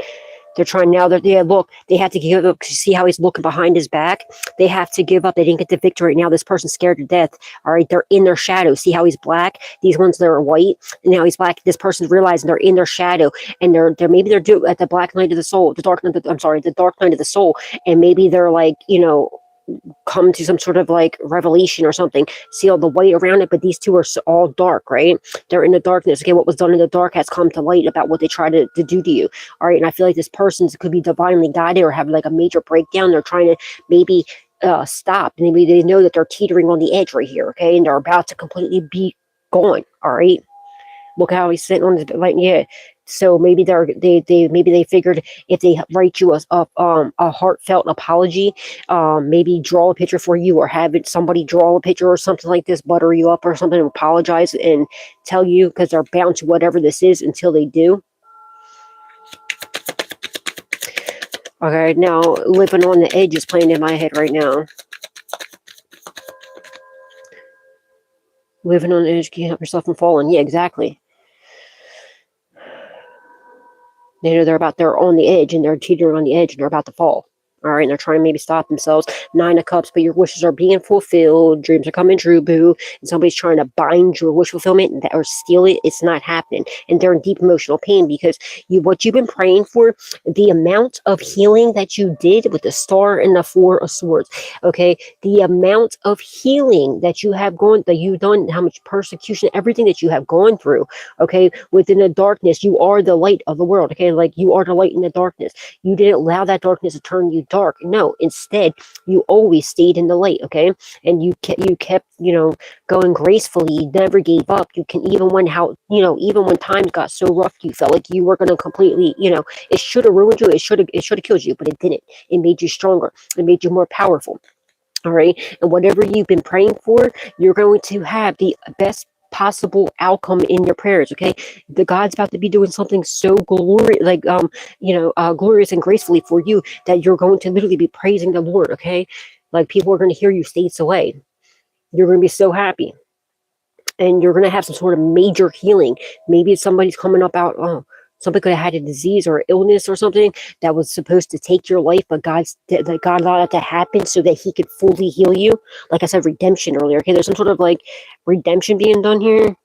They're trying now. Yeah, look, they have to give up. You see how he's looking behind his back? They have to give up. They didn't get the victory. Now this person's scared to death. All right, they're in their shadow. See how he's black? These ones that are white, and now he's black. This person's realizing they're in their shadow, and they're maybe they're due at the black night of the soul, the dark night. I'm sorry, the dark night of the soul, and maybe they're like, come to some sort of like revelation or something, see all the white around it, but these two are all dark, right? They're in the darkness. Okay, what was done in the dark has come to light about what they try to do to you. All right, and I feel like this person could be divinely guided or have like a major breakdown. They're trying to maybe stop. Maybe they know that they're teetering on the edge right here, okay, and they're about to completely be gone. All right, look how he's sitting on his like, yeah. So maybe they figured if they write you a heartfelt apology, maybe draw a picture for you or have somebody draw a picture or something like this, butter you up or something, apologize and tell you, because they're bound to whatever this is until they do. Okay, now living on the edge is playing in my head right now. Living on the edge, can't help yourself from falling. Yeah, exactly. They know they're on the edge and they're teetering on the edge and they're about to fall. All right, and they're trying to maybe stop themselves. 9 of Cups, but your wishes are being fulfilled. Dreams are coming true, boo. And somebody's trying to bind your wish fulfillment or steal it. It's not happening. And they're in deep emotional pain because what you've been praying for, the amount of healing that you did with the Star and the 4 of Swords, okay? The amount of healing that you've done, how much persecution, everything that you have gone through, okay? Within the darkness, you are the light of the world, okay? Like you are the light in the darkness. You didn't allow that darkness to turn you dark. No, instead you always stayed in the light, okay? And you kept going gracefully. You never gave up. You can, even when times got so rough, you felt like you were going to completely, it should have ruined you. It should have killed you, but it didn't. It made you stronger. It made you more powerful. All right, and whatever you've been praying for, you're going to have the best possible outcome in your prayers. Okay, the God's about to be doing something so glorious, like glorious and gracefully for you, that you're going to literally be praising the Lord. Okay, like people are going to hear you states away. You're going to be so happy, and you're going to have some sort of major healing. Maybe somebody's coming up out. Somebody could have had a disease or illness or something that was supposed to take your life, but God allowed it to happen so that He could fully heal you. Like I said, redemption earlier. Okay, there's some sort of like redemption being done here.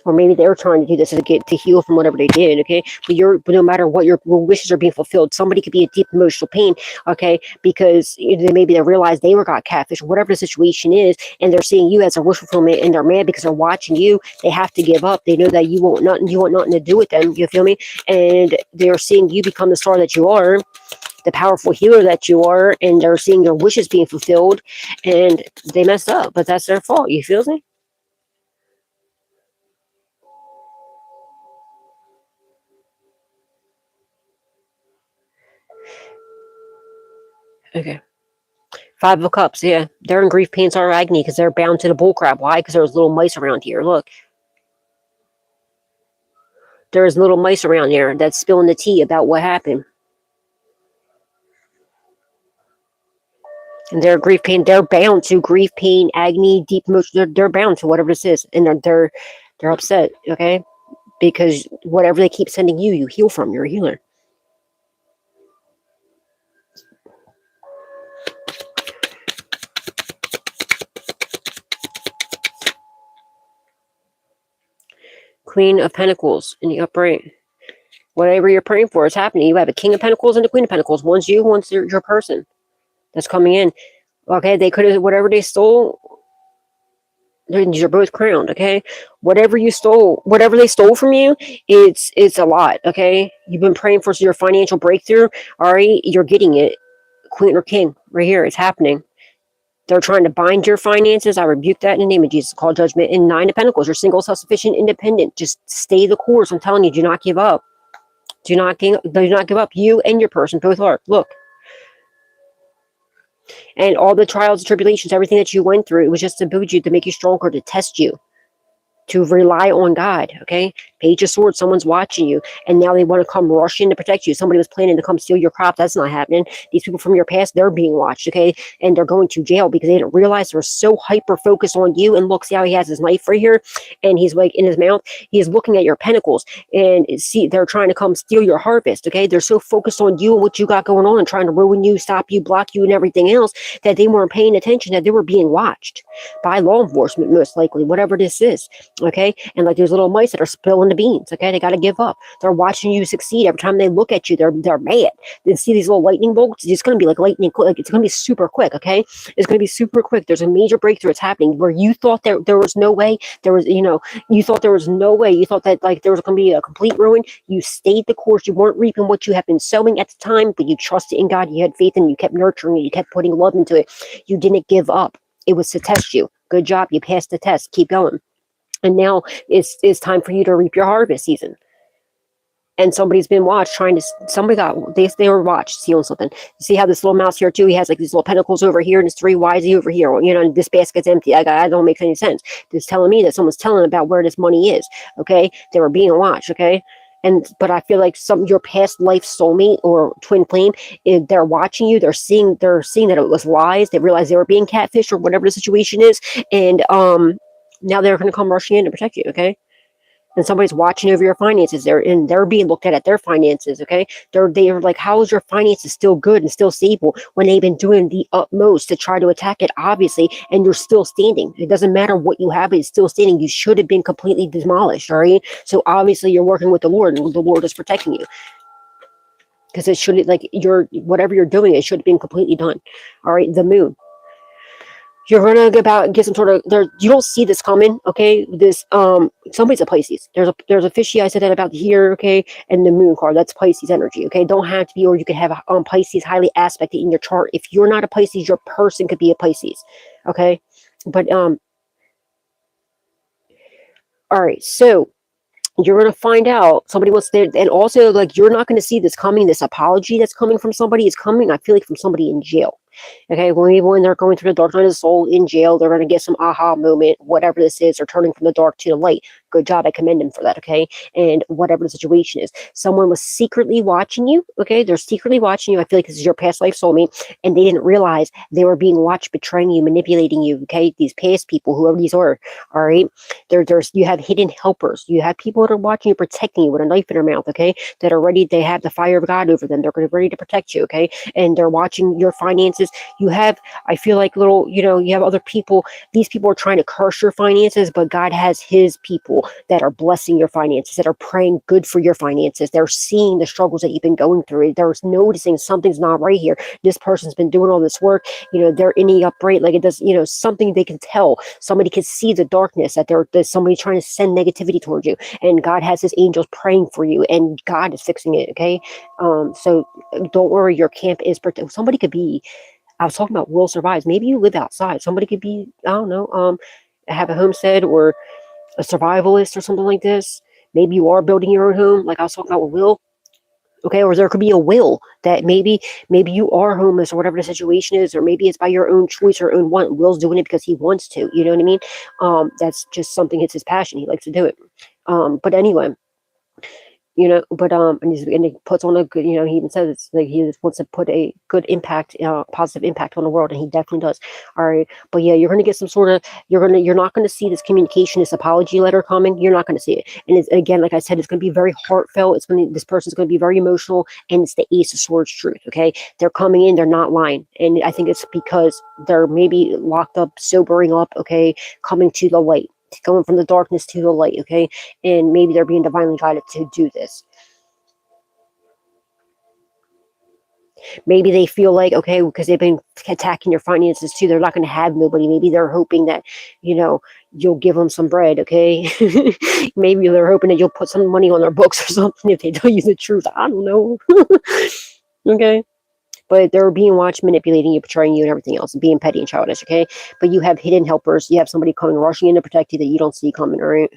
Or maybe they were trying to do this to heal from whatever they did, okay? But no matter what, your wishes are being fulfilled. Somebody could be in deep emotional pain, okay? Because maybe they realize they got catfish, or whatever the situation is, and they're seeing you as a wish fulfillment, and they're mad because they're watching you. They have to give up. They know that you want nothing to do with them. You feel me? And they're seeing you become the star that you are, the powerful healer that you are, and they're seeing your wishes being fulfilled, and they messed up, but that's their fault. You feel me? Okay. 5 of Cups, yeah. They're in grief, pain, sorrow, agony because they're bound to the bullcrap. Why? Because there's little mice around here. Look. There's little mice around here that's spilling the tea about what happened. And they're grief, pain. They're bound to grief, pain, agony, deep emotion. They're bound to whatever this is. And they're upset, okay? Because whatever they keep sending you, you heal from. You're a healer. Queen of Pentacles in the upright. Whatever you're praying for is happening. You have a King of Pentacles and a Queen of Pentacles. One's you, one's your person that's coming in. Okay, they could have, whatever they stole, you're both crowned, okay? Whatever they stole from you, it's a lot, okay? You've been praying for your financial breakthrough, all right? You're getting it. Queen or King, right here, it's happening. They're trying to bind your finances. I rebuke that in the name of Jesus. Call judgment. In 9 of Pentacles, you're single, self-sufficient, independent. Just stay the course. I'm telling you, do not give up. Do not give up. You and your person both are. Look. And all the trials and tribulations, everything that you went through, it was just to build you, to make you stronger, to test you. to rely on God, okay? Page of Swords, someone's watching you, and now they want to come rush in to protect you. Somebody was planning to come steal your crop. That's not happening. These people from your past, they're being watched, okay? And they're going to jail because they didn't realize they're so hyper-focused on you. And look, see how he has his knife right here? And he's like in his mouth. He is looking at your pentacles, and see, they're trying to come steal your harvest, okay? They're so focused on you and what you got going on, trying to ruin you, stop you, block you, and everything else, that they weren't paying attention, that they were being watched by law enforcement, most likely, whatever this is, okay? And like there's little mice that are spilling the beans, okay? They got to give up. They're watching you succeed. Every time they look at you, they're mad. They see these little lightning bolts. It's going to be like lightning, like it's going to be super quick, okay? It's going to be super quick. There's a major breakthrough that's happening where you thought there was no way. There was, you thought there was no way. You thought that like there was going to be a complete ruin. You stayed the course. You weren't reaping what you had been sowing at the time, but you trusted in God. You had faith and you kept nurturing it. You kept putting love into it. You didn't give up. It was to test you. Good job. You passed the test. Keep going. And now it's time for you to reap your harvest season. And somebody's been watched they were watched stealing something. You see how this little mouse here too, he has like these little pentacles over here and his three. Why is he over here? And this basket's empty. I don't make any sense. It's telling me that someone's telling about where this money is. Okay. They were being watched. Okay. But I feel like your past life soulmate or twin flame, they're watching you. They're seeing that it was lies. They realized they were being catfished or whatever the situation is. And now they're going to come rushing in to protect you. Okay. And somebody's watching over your finances. They're being looked at their finances. Okay. They're like, how is your finances still good and still stable when they've been doing the utmost to try to attack it, obviously, and you're still standing. It doesn't matter what you have, it's still standing. You should have been completely demolished. All right. So obviously you're working with the Lord and the Lord is protecting you. Because it shouldn't, like, whatever you're doing, it should have been completely done. All right. The moon. You're gonna get some sort of you don't see this coming, okay? This somebody's a Pisces. There's a fishy I said that about here, okay? And the moon card, that's Pisces energy, okay? Don't have to be, or you could have Pisces highly aspected in your chart. If you're not a Pisces, your person could be a Pisces, okay? But all right, so you're going to find out somebody wants there, and also like you're not going to see this coming. This apology that's coming from somebody is coming, I feel like, from somebody in jail. Okay, when they're going through the dark night of the soul in jail, they're going to get some aha moment, whatever this is, or turning from the dark to the light. Good job. I commend them for that. Okay. And whatever the situation is, someone was secretly watching you. Okay. They're secretly watching you. I feel like this is your past life soulmate, and they didn't realize they were being watched, betraying you, manipulating you. Okay. These past people, whoever these are. All right. You have hidden helpers. You have people that are watching you, protecting you with a knife in their mouth. Okay. That are ready. They have the fire of God over them. They're ready to protect you. Okay. And they're watching your finances. You have, I feel like you have other people. These people are trying to curse your finances, but God has his people that are blessing your finances, that are praying good for your finances. They're seeing the struggles that you've been going through. They're noticing something's not right here. This person's been doing all this work. They're ending up right. Like it does, something they can tell. Somebody can see the darkness, that there's somebody trying to send negativity towards you. And God has his angels praying for you, and God is fixing it. Okay. So don't worry. Your camp is protected. Somebody could be, I was talking about will survives. Maybe you live outside. Somebody could be, I don't know, have a homestead or a survivalist or something like this. Maybe you are building your own home, like I was talking about with Will. Okay, or there could be a will that maybe you are homeless or whatever the situation is, or maybe it's by your own choice or own want. Will's doing it because he wants to. You know what I mean? That's just something. It's his passion. He likes to do it. But anyway. And he puts on a good, he even says it's like he wants to put a good impact, positive impact on the world, and he definitely does. All right, but yeah, you're going to get some sort of, you're not going to see this communication, this apology letter coming. You're not going to see it, and it's, again, like I said, it's going to be very heartfelt. This person's going to be very emotional, and it's the Ace of Swords truth. Okay, they're coming in, they're not lying, and I think it's because they're maybe locked up, sobering up. Okay, coming to the light. Going from the darkness to the light, okay? And maybe they're being divinely guided to do this. Maybe they feel like, okay, because they've been attacking your finances too, they're not going to have nobody. Maybe they're hoping that, you'll give them some bread, okay? Maybe they're hoping that you'll put some money on their books or something if they tell you the truth. I don't know. Okay? But they're being watched, manipulating you, betraying you, and everything else, and being petty and childish, okay? But you have hidden helpers. You have somebody coming, rushing in to protect you that you don't see coming, all right?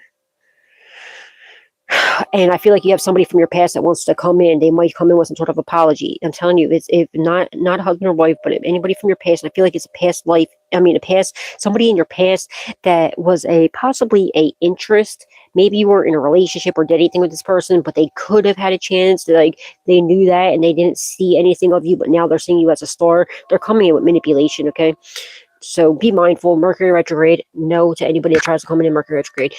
And I feel like you have somebody from your past that wants to come in. They might come in with some sort of apology. I'm telling you, it's if not a husband or wife, but anybody from your past. And I feel like it's a past life. I mean, a past somebody in your past that was a possibly a interest. Maybe you were in a relationship or did anything with this person, but they could have had a chance. To, like they knew that and they didn't see anything of you, but now they're seeing you as a star. They're coming in with manipulation. Okay, so be mindful. Mercury retrograde. No to anybody that tries to come in Mercury retrograde.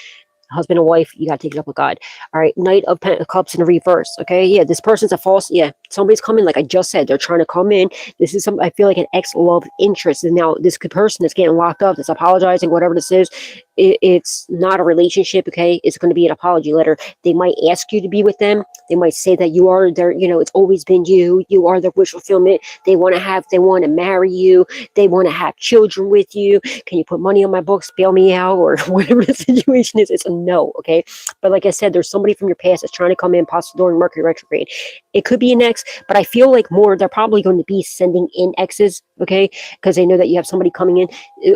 Husband and wife, you got to take it up with God. All right, Knight of Cups in reverse. Okay, yeah, this person's a false. Yeah, somebody's coming. Like I just said, they're trying to come in. This is some. I feel like an ex-love interest, and now this person that's getting locked up, that's apologizing, whatever this is. It's not a relationship. Okay, it's going to be an apology letter. They might ask you to be with them. They might say that you are their. You know, it's always been you. You are their wish fulfillment. They want to have. They want to marry you. They want to have children with you. Can you put money on my books? Bail me out, or whatever the situation is. It's a no. Okay, but like I said, there's somebody from your past that's trying to come in, possibly during Mercury retrograde. It could be an ex, but I feel like more they're probably going to be sending in exes. Okay, because they know that you have somebody coming in,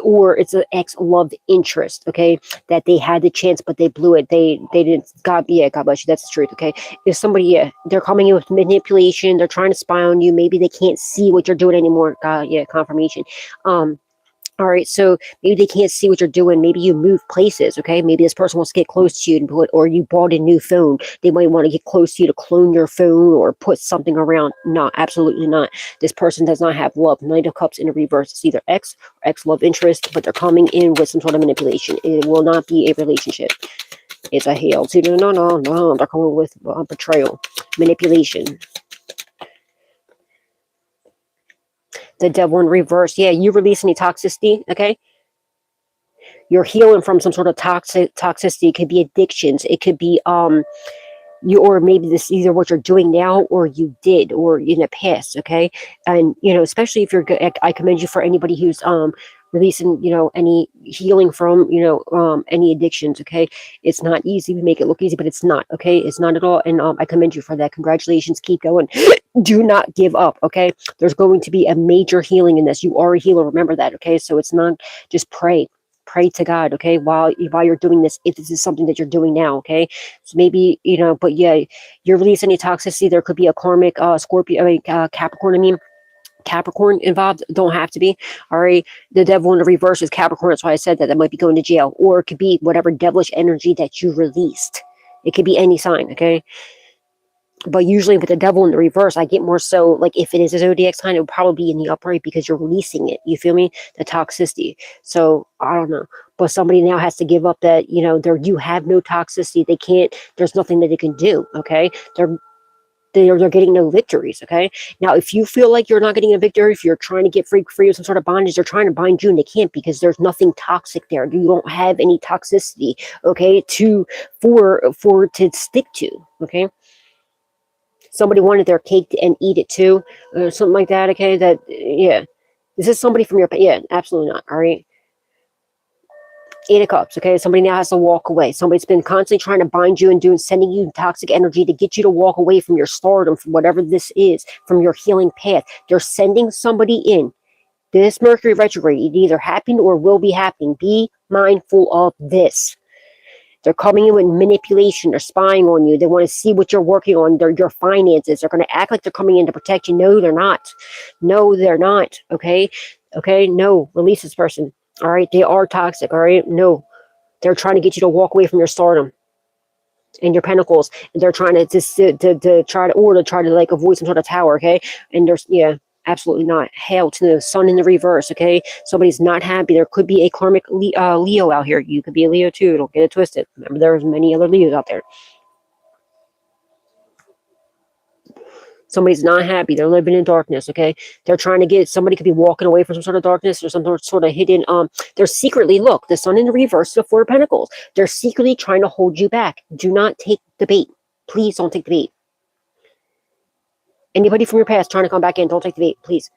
or it's an ex-love interest. Okay, that they had the chance, but they blew it. They didn't. God bless you. That's the truth. Okay, if somebody, they're coming in with manipulation. They're trying to spy on you. Maybe they can't see what you're doing anymore. God, confirmation. All right, so maybe they can't see what you're doing. Maybe you move places, okay? Maybe this person wants to get close to you, or you bought a new phone. They might want to get close to you to clone your phone or put something around. No, absolutely not. This person does not have love. Knight of Cups in the reverse. It's either ex or ex-love interest, but they're coming in with some sort of manipulation. It will not be a relationship. It's a hail. See, no. They're coming with betrayal, manipulation. The Devil in reverse. Yeah, you release any toxicity, okay? You're healing from some sort of toxicity. It could be addictions. It could be you, or maybe this either what you're doing now or you did or in the past. Okay, and especially if you're good, I commend you for anybody who's releasing any healing from any addictions. Okay, it's not easy. We make it look easy, but it's not. Okay, it's not at all. And I commend you for that. Congratulations. Keep going. Do not give up. Okay, there's going to be a major healing in this. You are a healer. Remember that. Okay, so it's not just pray to God, okay, while you're doing this, if this is something that you're doing now, okay? So maybe, but yeah, you're releasing any toxicity. There could be a karmic Capricorn, Capricorn involved. Don't have to be. All right, the devil in the reverse is Capricorn. That's why I said that might be going to jail, or it could be whatever devilish energy that you released. It could be any sign, okay? But usually with the devil in the reverse, I get more so like if it is a zodiac sign, it would probably be in the upright because you're releasing it. You feel me? The toxicity. So I don't know. But somebody now has to give up that, you have no toxicity. They can't, there's nothing that they can do. Okay. They're getting no victories. Okay. Now, if you feel like you're not getting a victory, if you're trying to get free of some sort of bondage, they're trying to bind you and they can't because there's nothing toxic there. You don't have any toxicity. Okay. For to stick to. Okay. Somebody wanted their cake and eat it too, or something like that. Okay, this is somebody from your absolutely not. All right, 8 of Cups. Okay, somebody now has to walk away. Somebody's been constantly trying to bind you and sending you toxic energy to get you to walk away from your stardom, from whatever this is, from your healing path. They're sending somebody in. This Mercury retrograde, it either happened or will be happening. Be mindful of this. They're coming in with manipulation. They're spying on you. They want to see what you're working on, your finances. They're going to act like they're coming in to protect you. No, they're not. No, they're not. Okay? Okay? No. Release this person. All right? They are toxic. All right? No. They're trying to get you to walk away from your stardom and your pentacles. And they're trying to try to like avoid some sort of tower. Okay? And there's, absolutely not. Hail to the sun in the reverse, okay? Somebody's not happy. There could be a karmic Leo out here. You could be a Leo too. Don't get it twisted. Remember, there's many other Leos out there. Somebody's not happy. They're living in darkness, okay? They're trying to get, somebody could be walking away from some sort of darkness or some sort of hidden, they're secretly, look, the sun in the reverse, the Four of Pentacles. They're secretly trying to hold you back. Do not take the bait. Please don't take the bait. Anybody from your past trying to come back in, don't take the bait, please.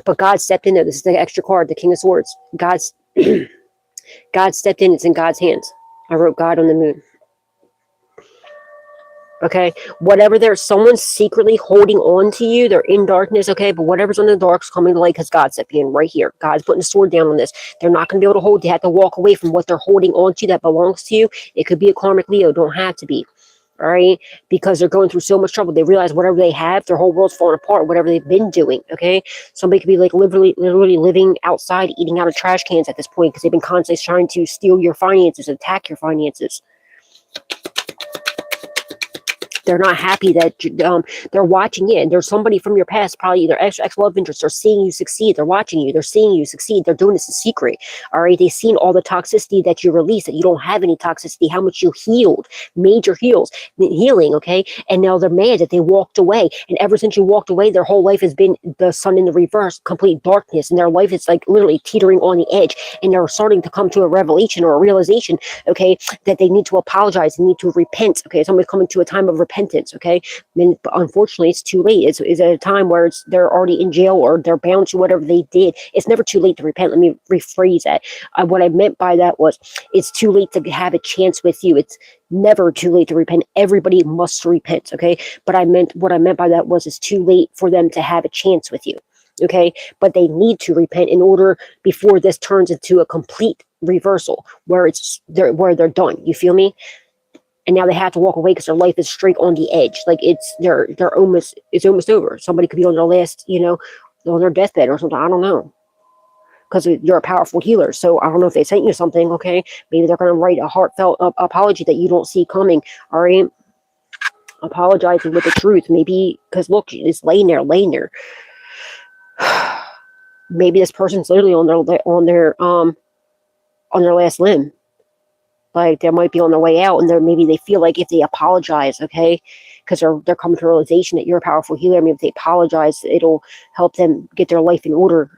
But God stepped in there. This is the extra card, the King of Swords. God stepped in. It's in God's hands. I wrote God on the moon. Okay, whatever someone's secretly holding on to you, they're in darkness, okay, but whatever's in the dark is coming to light because God's being right here. God's putting a sword down on this. They're not going to be able to hold, they have to walk away from what they're holding on to that belongs to you. It could be a karmic Leo, don't have to be. All right, because they're going through so much trouble. They realize whatever they have, their whole world's falling apart, whatever they've been doing. Okay, somebody could be like literally living outside, eating out of trash cans at this point because they've been constantly trying to steal your finances, attack your finances. They're not happy that they're watching it. And there's somebody from your past, probably either ex-love interest, they're seeing you succeed. They're watching you. They're seeing you succeed. They're doing this in secret. All right. They've seen all the toxicity that you release, that you don't have any toxicity, how much you healed, major healing. Okay. And now they're mad that they walked away. And ever since you walked away, their whole life has been the sun in the reverse, complete darkness. And their life is like literally teetering on the edge. And they're starting to come to a revelation or a realization, okay, that they need to apologize. They need to repent. Okay. Somebody's coming to a time of repentance, okay? And unfortunately, it's too late. It's at a time where they're already in jail or they're bound to whatever they did. It's never too late to repent. Let me rephrase that. What I meant by that was it's too late to have a chance with you. It's never too late to repent. Everybody must repent, okay? But what I meant by that was it's too late for them to have a chance with you, okay? But they need to repent in order before this turns into a complete reversal where they're done. You feel me? And now they have to walk away because their life is straight on the edge. Like it's almost over. Somebody could be on their last, on their deathbed or something. I don't know. Because you're a powerful healer. So I don't know if they sent you something, okay? Maybe they're going to write a heartfelt apology that you don't see coming. All right? Apologizing with the truth. Maybe, because look, it's laying there. Maybe this person's literally on their last limb. Like they might be on their way out, and maybe they feel like if they apologize, okay, because they're coming to a realization that you're a powerful healer. I mean, if they apologize, it'll help them get their life in order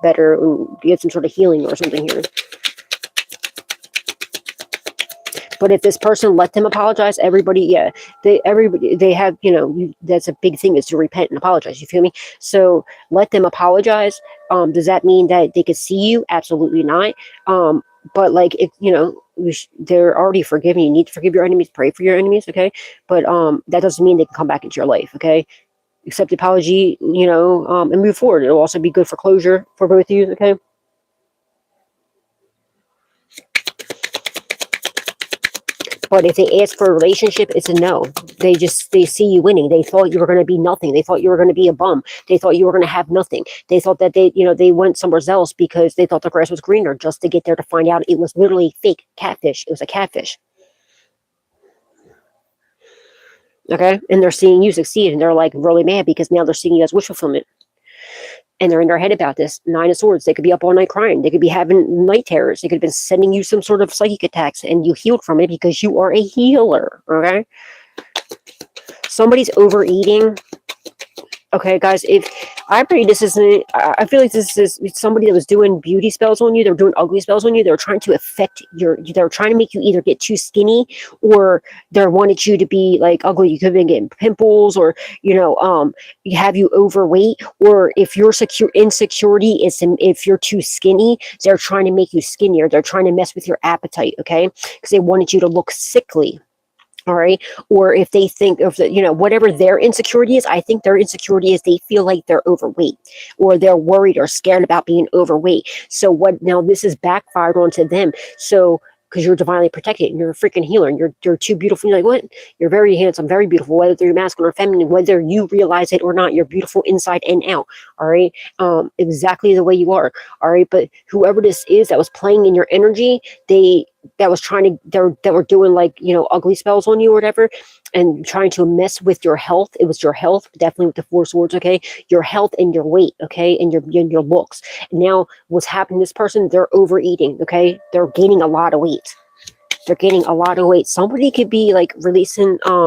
better and get some sort of healing or something here. But if this person let them apologize, everybody have, that's a big thing, is to repent and apologize. You feel me? So let them apologize. Does that mean that they could see you? Absolutely not. But like, if they're already forgiven. You need to forgive your enemies, pray for your enemies, okay? But that doesn't mean they can come back into your life, okay? Accept the apology, and move forward. It'll also be good for closure for both of you, okay? But if they ask for a relationship, it's a no. They see you winning. They thought you were going to be nothing. They thought you were going to be a bum. They thought you were going to have nothing. They thought that they went somewhere else because they thought the grass was greener, just to get there to find out it was literally fake catfish. It was a catfish. Okay? And they're seeing you succeed, and they're like really mad because now they're seeing you as wish fulfillment. And they're in their head about this. 9 of Swords. They could be up all night crying. They could be having night terrors. They could have been sending you some sort of psychic attacks, and you healed from it because you are a healer. Okay? Somebody's overeating. Okay, guys, if I pray this isn't, I feel like this is somebody that was doing beauty spells on you. They're doing ugly spells on you. They're trying to affect they're trying to make you either get too skinny, or they wanted you to be like ugly. You could have been getting pimples, or, have you overweight, or if your insecurity is if you're too skinny, they're trying to make you skinnier. They're trying to mess with your appetite, okay? Because they wanted you to look sickly. All right. Or if they think of whatever their insecurity is, I think their insecurity is they feel like they're overweight, or they're worried or scared about being overweight. So now this is backfired onto them. So, because you're divinely protected and you're a freaking healer and you're too beautiful. You're like, what? You're very handsome, very beautiful, whether you're masculine or feminine, whether you realize it or not, you're beautiful inside and out. All right. Exactly the way you are. All right. But whoever this is that was playing in your energy, they were doing like, ugly spells on you or whatever, and trying to mess with your health. It was your health, definitely with the 4 swords, okay? Your health and your weight, okay? And your looks. Now, what's happening to this person, they're overeating, okay? They're gaining a lot of weight. They're gaining a lot of weight. Somebody could be like releasing, I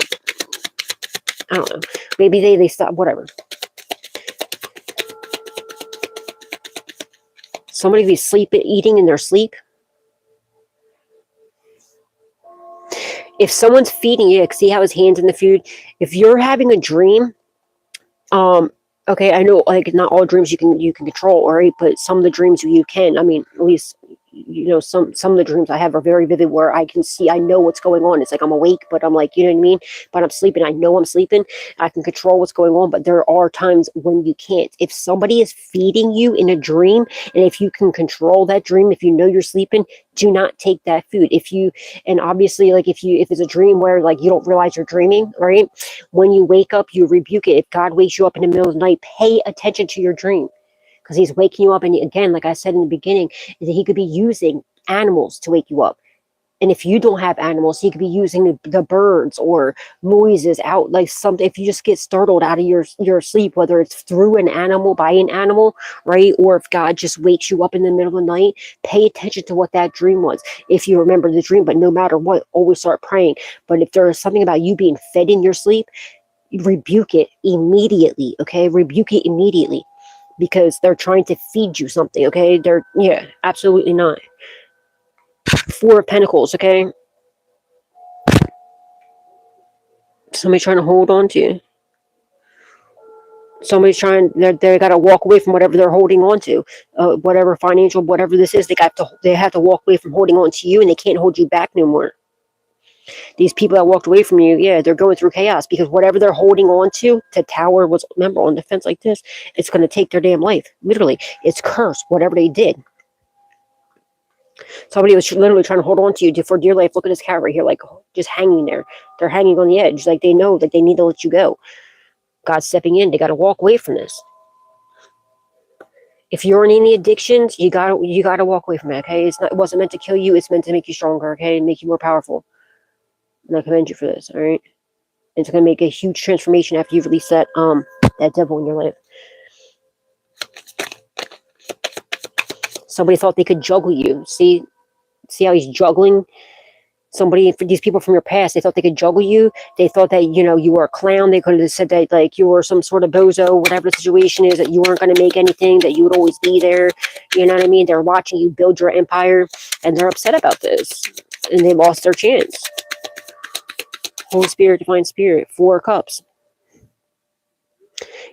don't know, maybe they stop, whatever. Somebody could be eating in their sleep. If someone's feeding you, see how his hand's in the food. If you're having a dream, okay, I know like not all dreams you can control, all right, but some of the dreams you can. I mean, at least some of the dreams I have are very vivid, where I can see, I know what's going on. It's like I'm awake, but I'm like, you know what I mean? But I'm sleeping. I know I'm sleeping. I can control what's going on, but there are times when you can't. If somebody is feeding you in a dream, and if you can control that dream, if you know you're sleeping, do not take that food. And obviously, like if it's a dream where like you don't realize you're dreaming, right? When you wake up, you rebuke it. If God wakes you up in the middle of the night, pay attention to your dream, because he's waking you up. And again, like I said in the beginning, is that he could be using animals to wake you up. And if you don't have animals, he could be using the birds or noises out, like something. If you just get startled out of your sleep, whether it's through an animal, by an animal, right? Or if God just wakes you up in the middle of the night, pay attention to what that dream was. If you remember the dream, but no matter what, always start praying. But if there is something about you being fed in your sleep, rebuke it immediately, okay? Rebuke it immediately, because they're trying to feed you something, okay? Yeah, absolutely not. Four of Pentacles, okay? Somebody trying to hold on to you. Somebody's they got to walk away from whatever they're holding on to, whatever financial, whatever this is. They have to walk away from holding on to you, and they can't hold you back no more. These people that walked away from you, yeah, they're going through chaos, because whatever they're holding on to tower was, remember, on defense like this, it's going to take their damn life. Literally, it's cursed, whatever they did. Somebody was literally trying to hold on to you for dear life. Look at this cat right here, like just hanging there. They're hanging on the edge, like they know that they need to let you go. God's stepping in. They got to walk away from this. If you're in any addictions, you gotta walk away from it. Okay, it wasn't meant to kill you. It's meant to make you stronger. Okay, and make you more powerful. And I commend you for this. All right, it's gonna make a huge transformation after you release that devil in your life. Somebody thought they could juggle you. See how he's juggling? These people from your past, they thought they could juggle you. They thought that, you were a clown. They could have said that, like, you were some sort of bozo, whatever the situation is, that you weren't going to make anything, that you would always be there. You know what I mean? They're watching you build your empire, and they're upset about this, and they lost their chance. Holy Spirit, Divine Spirit, 4 Cups.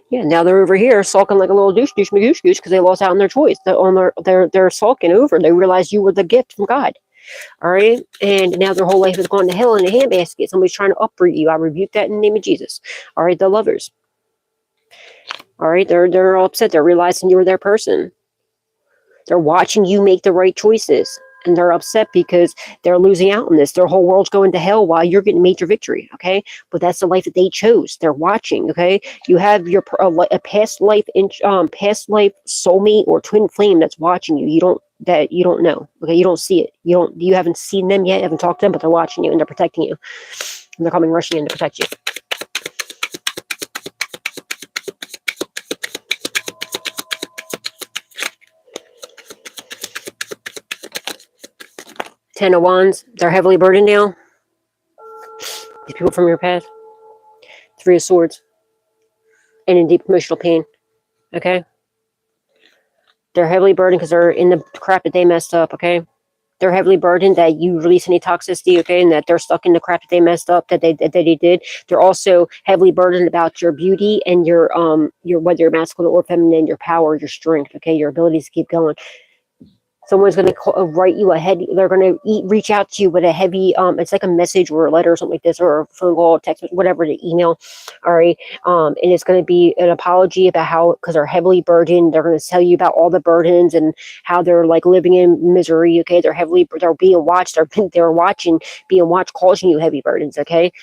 Yeah, now they're over here sulking like a little douche because they lost out on their choice. They're sulking over. They realized you were the gift from God. All right, and now their whole life has gone to hell in a handbasket. Somebody's trying to uproot you. I rebuke that in the name of Jesus. All right, the lovers. All right, they're all upset. They're realizing you were their person. They're watching you make the right choices, and they're upset because they're losing out on this. Their whole world's going to hell while you're getting major victory. Okay, but that's the life that they chose. They're watching. Okay, you have your a past life soulmate or twin flame that's watching you. You don't know. Okay, you don't see it. You haven't seen them yet. You haven't talked to them, but they're watching you and they're protecting you. And they're coming rushing in to protect you. Ten of Wands, they're heavily burdened now. These people from your past. 3 of Swords. And in deep emotional pain. Okay? They're heavily burdened because they're in the crap that they messed up, okay? They're heavily burdened that you release any toxicity, okay? And that they're stuck in the crap that they messed up, that they did. They're also heavily burdened about your beauty and your whether you're masculine or feminine, your power, your strength, okay? Your abilities to keep going. Someone's going to write you they're going to reach out to you with a heavy, it's like a message or a letter or something like this, or a phone call, text, whatever, the email, all right? And it's going to be an apology about how, because they're heavily burdened, they're going to tell you about all the burdens and how they're like living in misery, okay? They're being watched, being watched, causing you heavy burdens, okay?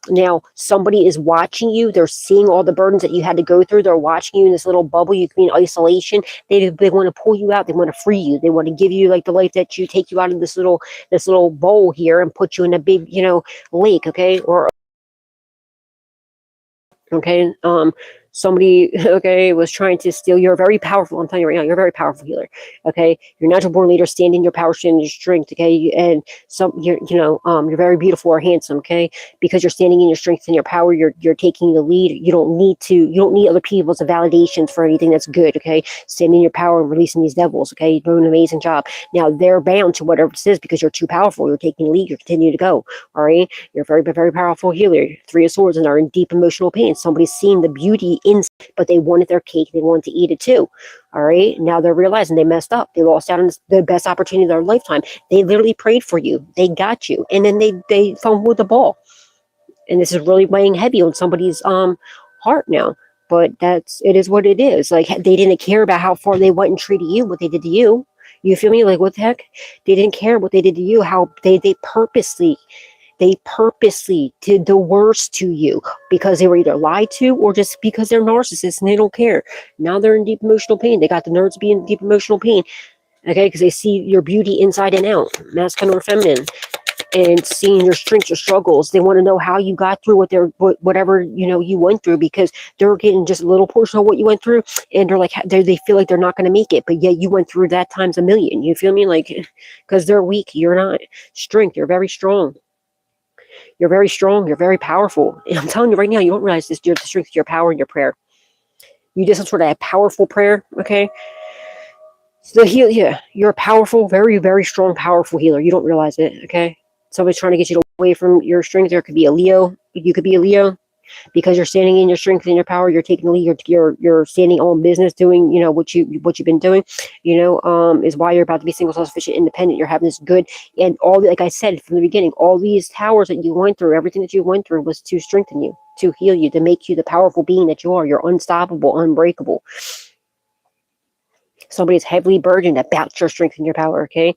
Now, somebody is watching you. They're seeing all the burdens that you had to go through. They're watching you in this little bubble. You can be in isolation. They want to pull you out. They want to free you. They want to give you like the life that you take you out of this little bowl here and put you in a big, lake, okay? Somebody, okay, was trying to steal. You're very powerful. I'm telling you right now, you're a very powerful healer. Okay, you're a natural born leader. Stand in your power, stand in your strength. Okay, and you're very beautiful or handsome. Okay, because you're standing in your strength and your power. You're taking the lead. You don't need other people's validations for anything that's good. Okay, stand in your power and releasing these devils. Okay, you're doing an amazing job. Now they're bound to whatever this is because you're too powerful. You're taking the lead. You're continuing to go. All right, you're a very, very powerful healer. 3 of Swords and are in deep emotional pain. Somebody's seeing the beauty inside, but they wanted their cake. They wanted to eat it too. All right. Now they're realizing they messed up. They lost out on the best opportunity of their lifetime. They literally prayed for you. They got you. And then they fumbled the ball. And this is really weighing heavy on somebody's heart now. But it is what it is. Like, they didn't care about how far they went and treated you, what they did to you. You feel me? Like, what the heck? They didn't care what they did to you, how they purposely did the worst to you because they were either lied to or just because they're narcissists and they don't care. Now they're in deep emotional pain. They got the nerves to be in deep emotional pain. Okay, because they see your beauty inside and out, masculine or feminine, and seeing your strengths, your struggles. They want to know how you got through whatever you went through, because they're getting just a little portion of what you went through, and they're like, they feel like they're not going to make it, but yet you went through that times a million. You feel me? Like, because they're weak, you're not. Strength, you're very strong. You're very strong. You're very powerful. And I'm telling you right now, you don't realize this. You're the strength of your power and your prayer. You did some sort of a powerful prayer, okay? So you're a powerful, very, very strong, powerful healer. You don't realize it, okay? Somebody's trying to get you away from your strength. There could be a Leo. You could be a Leo because you're standing in your strength and your power. You're taking the lead. You're standing on business, doing what you've been doing. Is why you're about to be single, self-sufficient, independent. You're having this good, and like I said from the beginning, all these towers that you went through, everything that you went through was to strengthen you, to heal you, to make you the powerful being that you are. You're unstoppable, unbreakable. Somebody's heavily burdened about your strength and your power, okay?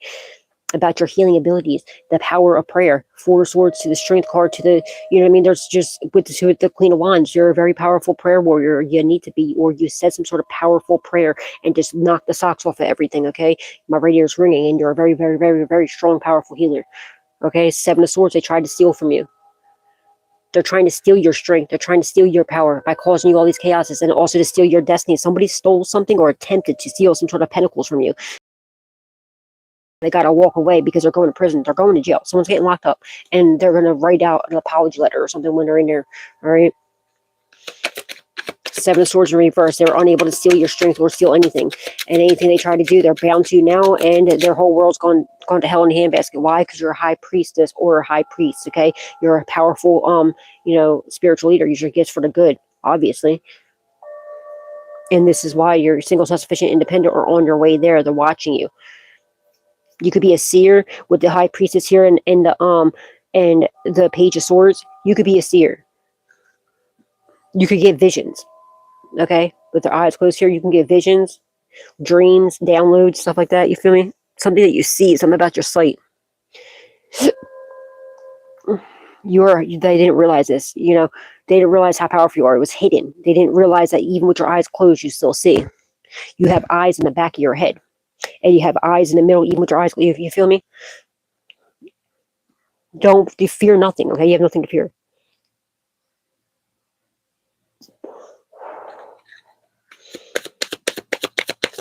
About your healing abilities, the power of prayer, 4 of Swords to the Strength card, to the, there's just, with the Queen of Wands, you're a very powerful prayer warrior. You need to be, or you said some sort of powerful prayer and just knock the socks off of everything, okay? My radio's ringing, and you're a very, very, very, very strong, powerful healer, okay? 7 of Swords, they tried to steal from you. They're trying to steal your strength. They're trying to steal your power by causing you all these chaoses, and also to steal your destiny. Somebody stole something or attempted to steal some sort of pentacles from you. They got to walk away because they're going to prison. They're going to jail. Someone's getting locked up, and they're going to write out an apology letter or something when they're in there. All right. 7 of Swords in reverse. They were unable to steal your strength or steal anything. And anything they try to do, they're bound to now, and their whole world's gone to hell in a handbasket. Why? Because you're a high priestess or a high priest, okay? You're a powerful, spiritual leader. Use your gifts for the good, obviously. And this is why you're single, self-sufficient, independent, or on your way there. They're watching you. You could be a seer with the High Priestess here and the Page of Swords. You could be a seer. You could get visions. Okay? With their eyes closed here, you can get visions, dreams, downloads, stuff like that. You feel me? Something that you see, something about your sight. They didn't realize this. They didn't realize how powerful you are. It was hidden. They didn't realize that even with your eyes closed, you still see. You have eyes in the back of your head. And you have eyes in the middle, even with your eyes. You feel me? You fear nothing, okay? You have nothing to fear.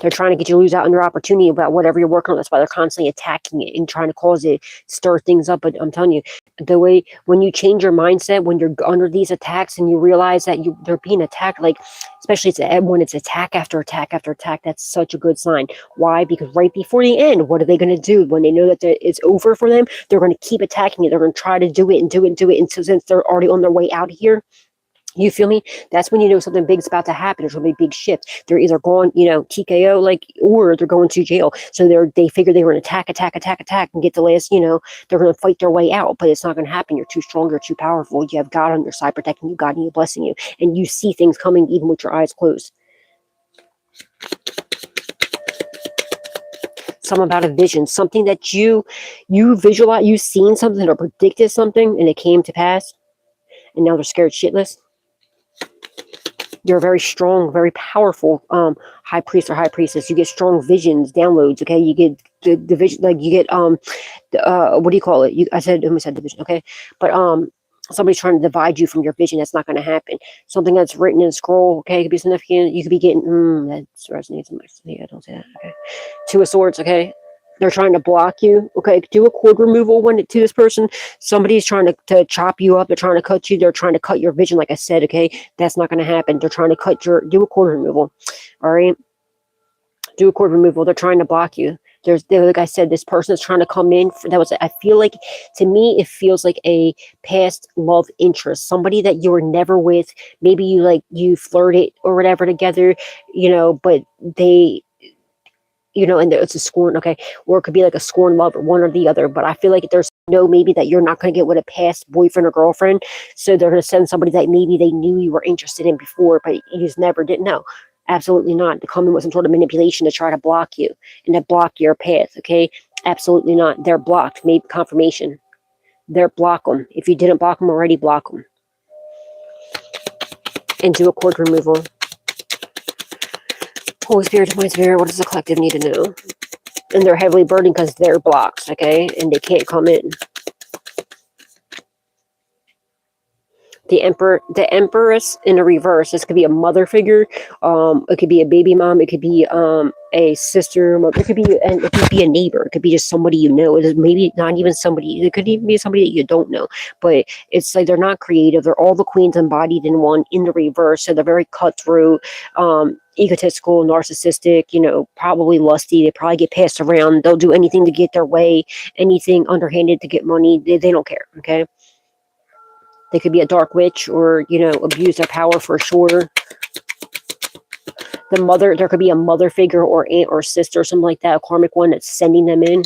They're trying to get you to lose out on your opportunity about whatever you're working on. That's why they're constantly attacking it and trying to cause it, stir things up. But I'm telling you, the way, when you change your mindset, when you're under these attacks and you realize that they're being attacked, like, especially when it's attack after attack after attack, that's such a good sign. Why? Because right before the end, what are they going to do? When they know that it's over for them, they're going to keep attacking it. They're going to try to do it and do it and do it. And so since they're already on their way out of here, you feel me? That's when you know something big's about to happen. There's going to be a big shift. They're either going, TKO, or they're going to jail. So they figure they were going to attack, and get the last, they're going to fight their way out. But it's not going to happen. You're too strong. You're too powerful. You have God on your side protecting you, guiding you, blessing you. And you see things coming even with your eyes closed. Something about a vision. Something that you visualize, you've seen something or predicted something, and it came to pass. And now they're scared shitless. You're a very strong, very powerful high priest or high priestess. You get strong visions, downloads, okay? You get the vision, like you get, what do you call it? I said division, okay? But somebody's trying to divide you from your vision. That's not going to happen. Something that's written in a scroll, okay? It could be significant. You could be getting, that resonates in my, yeah, don't say that, okay? 2 of Swords, okay? They're trying to block you. Okay, do a cord removal to this person. Somebody's trying to chop you up. They're trying to cut you. They're trying to cut your vision, like I said, okay? That's not going to happen. They're trying to do a cord removal. All right? Do a cord removal. They're trying to block you. like I said, this person is trying to come in. I feel like, to me, it feels like a past love interest, somebody that you were never with. Maybe you flirted or whatever together, but they, and it's a scorn, okay, or it could be like a scorn lover, one or the other. But I feel like there's maybe that you're not going to get with a past boyfriend or girlfriend, so they're going to send somebody that maybe they knew you were interested in before, but you just never did know. Absolutely not. To come in with some sort of manipulation to try to block you and to block your path, okay? Absolutely not. They're blocked. Maybe confirmation. They're block them. If you didn't block them already, block them. And do a cord removal. Holy Spirit, Divine Spirit, what does the collective need to know? And they're heavily burdened because they're blocked, okay? And they can't come in. The Empress in a reverse. This could be a mother figure. It could be a baby mom. It could be a sister. It could be a neighbor. It could be just somebody you know. It is maybe not even somebody. It could even be somebody that you don't know. But it's like they're not creative. They're all the queens embodied in one in the reverse. So they're very cutthroat, egotistical, narcissistic. Probably lusty. They probably get passed around. They'll do anything to get their way. Anything underhanded to get money. They don't care. Okay. They could be a dark witch or, abuse their power for sure. There could be a mother figure or aunt or sister or something like that, a karmic one that's sending them in.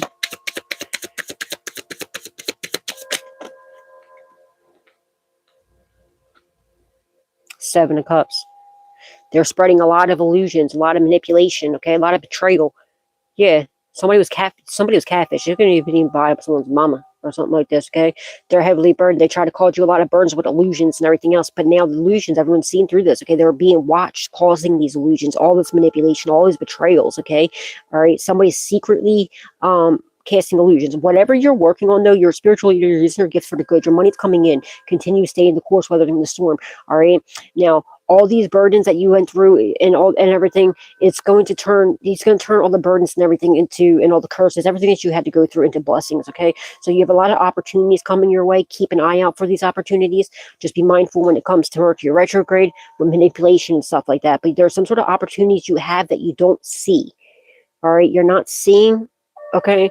Seven of Cups. They're spreading a lot of illusions, a lot of manipulation, okay, a lot of betrayal. Yeah, somebody was catfish. You couldn't even buy up someone's mama or something like this, okay? They're heavily burdened. They try to cause you a lot of burdens with illusions and everything else, but now the illusions, everyone's seen through this, okay? They're being watched, causing these illusions, all this manipulation, all these betrayals, okay? All right, somebody's secretly casting illusions. Whatever you're working on, though, your spiritual leader, you're using your gifts for the good. Your money's coming in. Continue staying the course, weathering the storm, all right? Now, all these burdens that you went through and everything, he's going to turn all the burdens and everything and all the curses, everything that you had to go through into blessings, okay? So you have a lot of opportunities coming your way. Keep an eye out for these opportunities. Just be mindful when it comes to Mercury retrograde, with manipulation and stuff like that. But there's some sort of opportunities you have that you don't see, all right? You're not seeing, okay?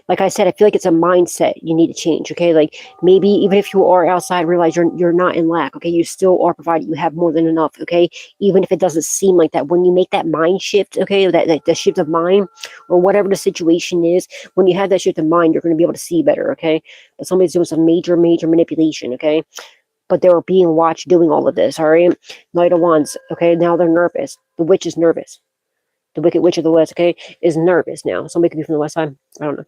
Like I said, I feel like it's a mindset you need to change, okay? Like maybe even if you are outside, realize you're not in lack, okay? You still are provided. You have more than enough, okay? Even if it doesn't seem like that. When you make that mind shift, okay, that the shift of mind or whatever the situation is, when you have that shift of mind, you're going to be able to see better, okay? But somebody's doing some major manipulation, okay? But they were being watched doing all of this, all right? Knight of Wands, okay? Now they're nervous. The witch is nervous. The Wicked Witch of the West, okay, is nervous now. Somebody could be from the West Side. I don't know.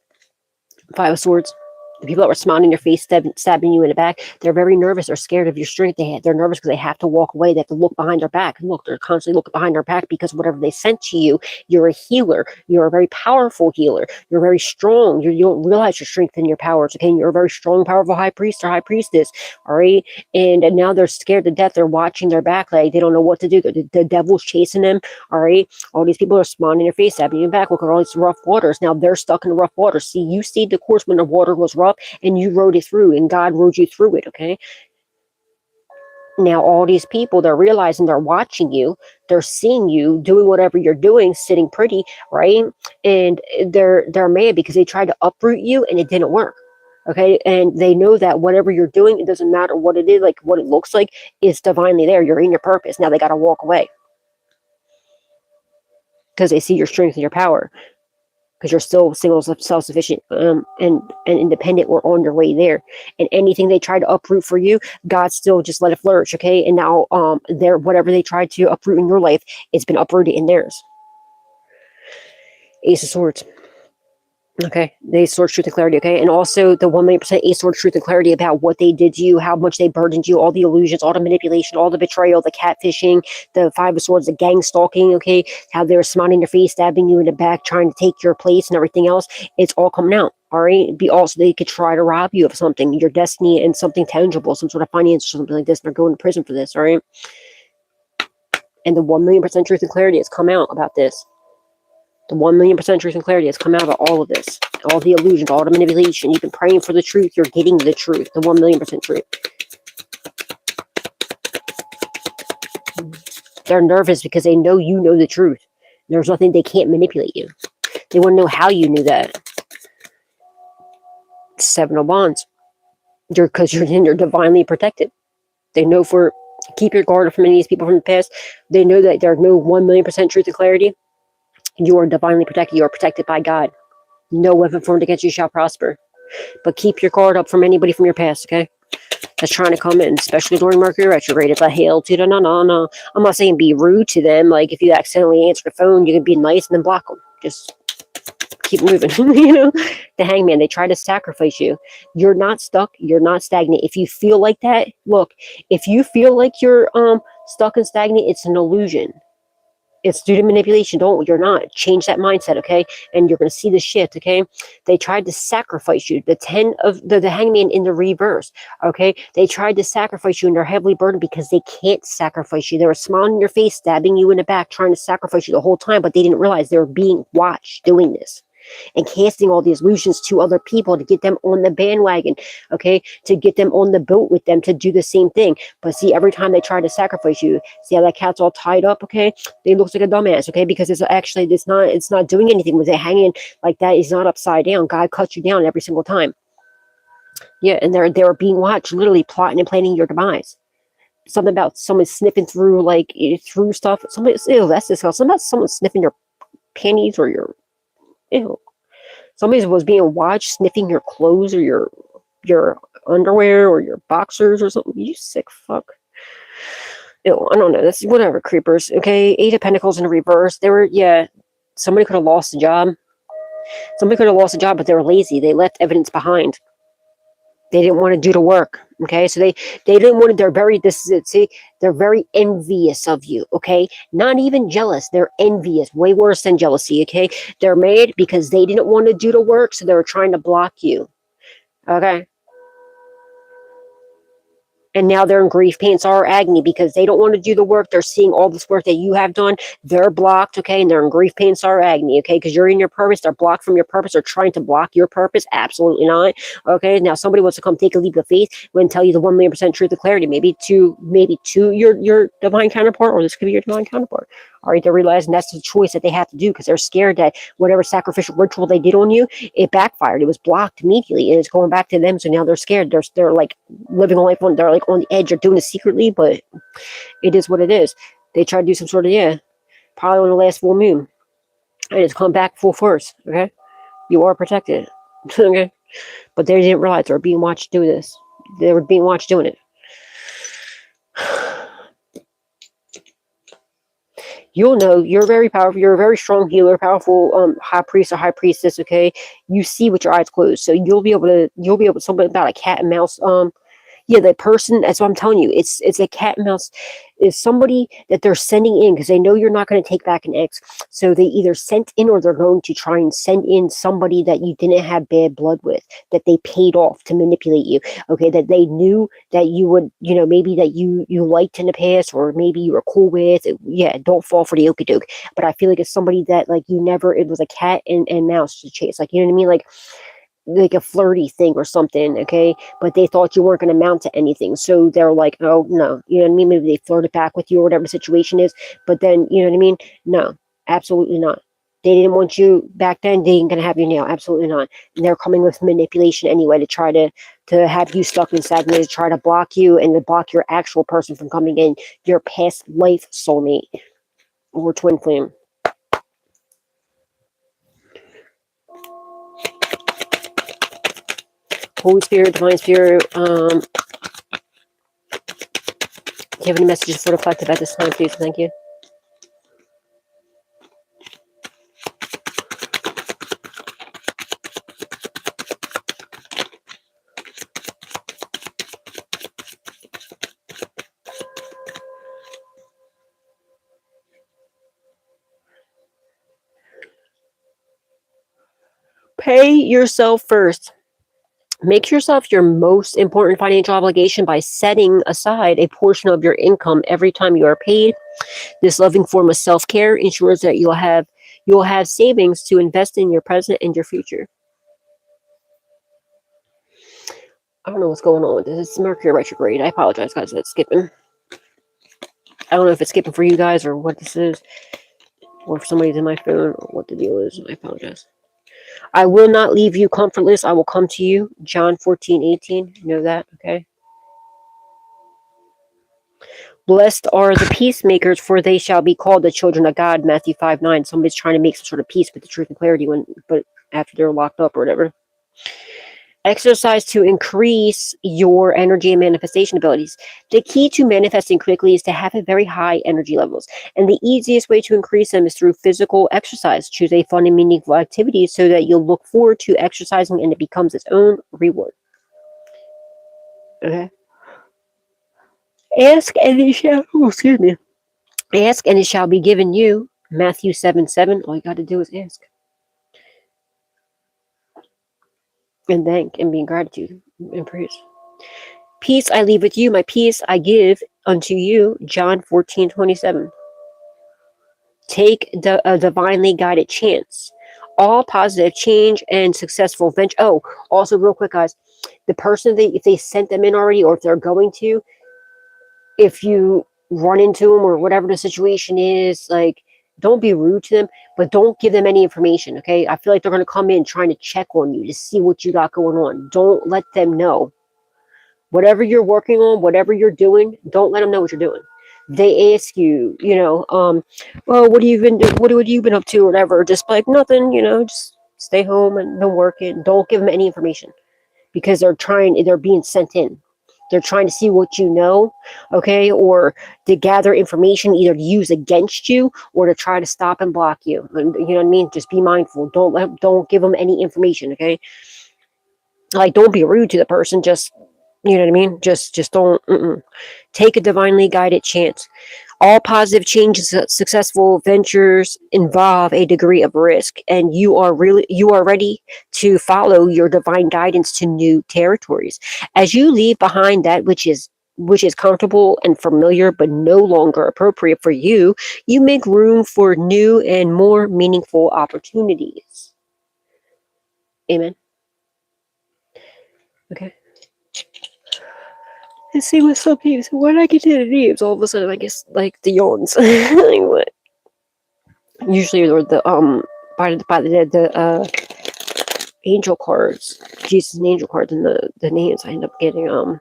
Five of Swords. The people that were smiling in your face, stabbing you in the back, they're very nervous. They're scared of your strength. They're nervous because they have to walk away. They have to look behind their back. Look, they're constantly looking behind their back because whatever they sent to you, you're a healer. You're a very powerful healer. You're very strong. You don't realize your strength and your powers. Okay, and you're a very strong, powerful high priest or high priestess. All right, and now they're scared to death. They're watching their back, like they don't know what to do. The devil's chasing them. All right, all these people are smiling in your face, stabbing you in the back. Look at all these rough waters. Now they're stuck in the rough waters. See, you stayed the course when the water was rough, and you rode it through, and God rode you through it, okay? Now, all these people, they're realizing they're watching you. They're seeing you doing whatever you're doing, sitting pretty, right? And they're mad because they tried to uproot you, and it didn't work, okay? And they know that whatever you're doing, it doesn't matter what it is, like what it looks like, it's divinely there. You're in your purpose. Now they got to walk away because they see your strength and your power. Because you're still single, self-sufficient, and independent, or on your way there. And anything they try to uproot for you, God still just let it flourish, okay? And now, whatever they tried to uproot in your life, it's been uprooted in theirs. Ace of Swords. Okay, the Ace of Swords, truth and clarity, okay? And also the 1,000,000% Ace of Swords, truth and clarity about what they did to you, how much they burdened you, all the illusions, all the manipulation, all the betrayal, the catfishing, the Five of Swords, the gang stalking, okay? How they were smiling in your face, stabbing you in the back, trying to take your place and everything else. It's all coming out, all right? They could try to rob you of something, your destiny, and something tangible, some sort of finance or something like this, and they're going to prison for this, all right? And the 1,000,000% truth and clarity has come out about this. The 1,000,000% truth and clarity has come out about all of this. All the illusions, all the manipulation. You've been praying for the truth. You're getting the truth. The 1,000,000% truth. They're nervous because they know you know the truth. There's nothing, they can't manipulate you. They want to know how you knew that. Seven of Wands. Because you're divinely protected. They know keep your guard from any of these people from the past. They know that there's no 1,000,000% truth and clarity. You are divinely protected. You are protected by God. No weapon formed against you shall prosper. But keep your guard up from anybody from your past, okay? That's trying to come in, especially during Mercury retrograde. It's a hail to the no. I'm not saying be rude to them. Like, if you accidentally answer the phone, you can be nice and then block them. Just keep moving. You know, the Hangman, they try to sacrifice you. You're not stuck. You're not stagnant. If you feel like that, look, if you feel like you're stuck and stagnant, it's an illusion. It's due to manipulation. You're not. Change that mindset, okay? And you're going to see the shift, okay? They tried to sacrifice you. The 10 of the Hangman in the reverse, okay? They tried to sacrifice you and they're heavily burdened because they can't sacrifice you. They were smiling in your face, stabbing you in the back, trying to sacrifice you the whole time, but they didn't realize they were being watched doing this. And casting all these illusions to other people to get them on the bandwagon, okay, to get them on the boat with them to do the same thing. But see, every time they try to sacrifice you, see how that cat's all tied up, okay? They look like a dumbass, okay? Because it's not doing anything with it hanging like that. It's not upside down. God cuts you down every single time. Yeah, and they're being watched, literally plotting and planning your demise. Something about someone sniffing through through stuff. Somebody, ew, that's disgusting. Something about someone sniffing your panties or your. Ew. Somebody was being watched sniffing your clothes or your underwear or your boxers or something. You sick fuck. Ew, I don't know. That's whatever, creepers. Okay, 8 of Pentacles in the reverse. Somebody could have lost a job. Somebody could have lost a job, but they were lazy. They left evidence behind. They didn't want to do the work. Okay, so they didn't want to. They're very envious of you. Okay, not even jealous. They're envious. Way worse than jealousy. Okay, they're mad because they didn't want to do the work, so they were trying to block you. Okay. And now they're in grief, pain, sorrow, agony because they don't want to do the work. They're seeing all this work that you have done. They're blocked, okay? And they're in grief, pain, sorrow, agony, okay? Because you're in your purpose. They're blocked from your purpose. They're trying to block your purpose. Absolutely not, okay? Now, somebody wants to come take a leap of faith and tell you the 1,000,000% truth and clarity. Maybe to your divine counterpart, or this could be your divine counterpart. All right, they're realizing that's the choice that they have to do because they're scared that whatever sacrificial ritual they did on you, it backfired. It was blocked immediately, and it's going back to them. So now they're scared. They're like living a life they're like on the edge. They're doing it secretly, but it is what it is. They try to do some sort of probably on the last full moon, and it's come back full force. Okay, you are protected. Okay, but they didn't realize they were being watched do this. They were being watched doing it. You'll know you're very powerful. You're a very strong healer, powerful high priest or high priestess. Okay, you see with your eyes closed, so you'll be able to. Something about a cat and mouse. The person. That's what I'm telling you. It's a cat and mouse. Is somebody that they're sending in because they know you're not going to take back an ex. So they either sent in or they're going to try and send in somebody that you didn't have bad blood with, that they paid off to manipulate you. Okay, that they knew that you would, maybe that you liked in the past, or maybe you were cool with. Yeah, don't fall for the okie doke. But I feel like it's somebody that it was a cat and mouse to chase. You know what I mean? Like a flirty thing or something, okay? But they thought you weren't going to amount to anything. So they're like, oh, no. You know what I mean? Maybe they flirted back with you or whatever the situation is. But then, you know what I mean? No, absolutely not. They didn't want you back then. They ain't going to have you now. Absolutely not. And they're coming with manipulation anyway to try to have you stuck in stagnation, to try to block you and to block your actual person from coming in, your past life soulmate or twin flame. Holy Spirit, Divine Spirit, do you have any messages for the collective at this time, please? Thank you. Pay yourself first. Make yourself your most important financial obligation by setting aside a portion of your income every time you are paid. This loving form of self-care ensures that you'll have savings to invest in your present and your future. I don't know what's going on with this. It's Mercury retrograde. I apologize, guys. That's skipping. I don't know if it's skipping for you guys or what this is. Or if somebody's in my phone, or what the deal is, I apologize. I will not leave you comfortless. I will come to you. John 14:18. You know that, okay? Blessed are the peacemakers, for they shall be called the children of God. Matthew 5:9. Somebody's trying to make some sort of peace with the truth and clarity but after they're locked up or whatever. Exercise to increase your energy and manifestation abilities. The key to manifesting quickly is to have a very high energy levels. And the easiest way to increase them is through physical exercise. Choose a fun and meaningful activity so that you'll look forward to exercising and it becomes its own reward. Okay. Ask and it shall, excuse me. Ask and it shall be given you. Matthew 7:7. All you got to do is ask. And thank and be in gratitude and praise. Peace I leave with you, my peace I give unto you. John 14:27. Take a divinely guided chance. All positive change and successful venture. Oh, also real quick, guys, the person if they sent them in already, or if they're going to, if you run into them or whatever the situation is, like, don't be rude to them, but don't give them any information. Okay, I feel like they're going to come in trying to check on you to see what you got going on. Don't let them know. Whatever you're working on, whatever you're doing, don't let them know what you're doing. They ask you, well, what have you been doing? What have you been up to, or whatever? Just like nothing, just stay home and don't work it. Don't give them any information because they're being sent in. They're trying to see what you know, okay, or to gather information either to use against you or to try to stop and block you. And, you know what I mean? Just be mindful. Don't give them any information, okay? Like, don't be rude to the person. Just, you know what I mean? Just don't. Take a divinely guided chance. All positive changes, successful ventures involve a degree of risk, and you are ready to follow your divine guidance to new territories. As you leave behind that which is comfortable and familiar but no longer appropriate for you, you make room for new and more meaningful opportunities. Amen. Okay. Let's see what's up here. So when I get to the names, all of a sudden I guess like the yawns. Like what? Usually they're the by the angel cards, Jesus and angel cards, and the names. I end up getting the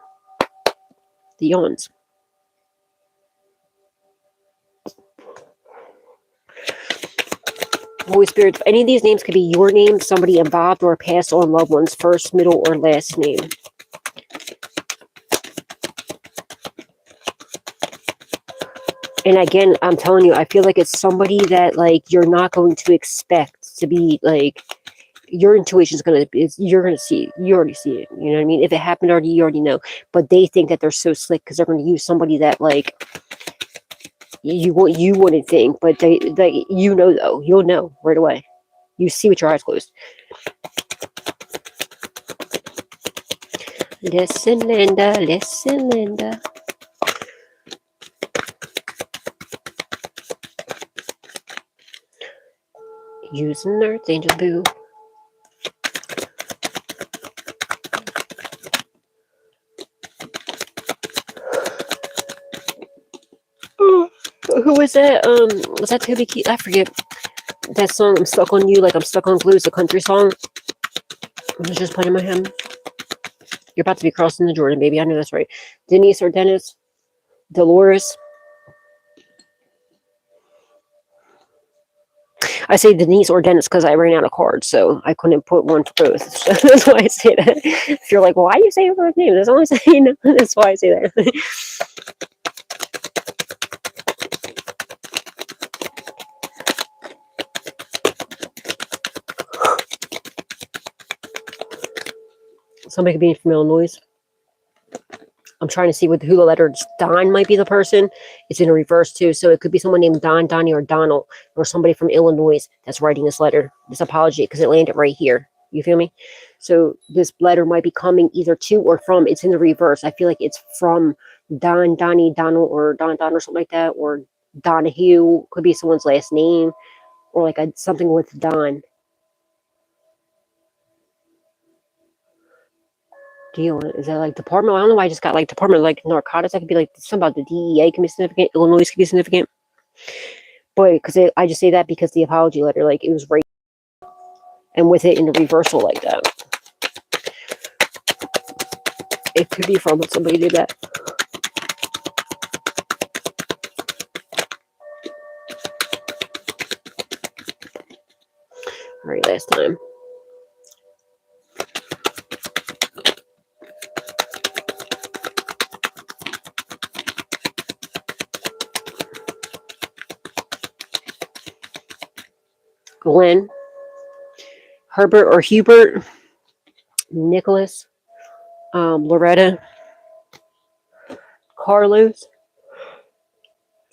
yawns. Holy Spirit, any of these names could be your name, somebody involved, or passed on loved one's first, middle, or last name. And again, I'm telling you, I feel like it's somebody that like you're not going to expect to be like. Your intuition is you're gonna see it. You already see it. You know what I mean? If it happened already, you already know. But they think that they're so slick because they're going to use somebody that like you wouldn't think, but they though you'll know right away. You see with your eyes closed. Listen, Linda. Listen, Linda. Using Earth Angel Boo. Who was that? Was that Toby Keith? I forget. That song, I'm Stuck on You, like I'm Stuck on Glue, is a country song. I was just playing my hand. You're about to be crossing the Jordan, baby. I know that's right. Denise or Dennis? Dolores? I say Denise or Dennis because I ran out of cards, so I couldn't put one for both. So that's why I say that. If you're like, well, why do you say both names? That's only saying. That's why I say that. Somebody could be from Illinois. I'm trying to see what who the letter Don might be the person. It's in a reverse too. So it could be someone named Don, Donnie, or Donald, or somebody from Illinois that's writing this letter. This apology, because it landed right here. You feel me? So this letter might be coming either to or from. It's in the reverse. I feel like it's from Don, Donnie, Donald, or Don, or something like that, or Donahue. Could be someone's last name, or like something with Don. Deal is that like department? I don't know why I just got like department like narcotics. That could be like something about the DEA can be significant. Illinois could be significant. Boy, because I just say that because the apology letter, like, it was right, and with it in a reversal like that. It could be from when somebody did that. All right, last time. Glenn, Herbert or Hubert, Nicholas, Loretta, Carlos.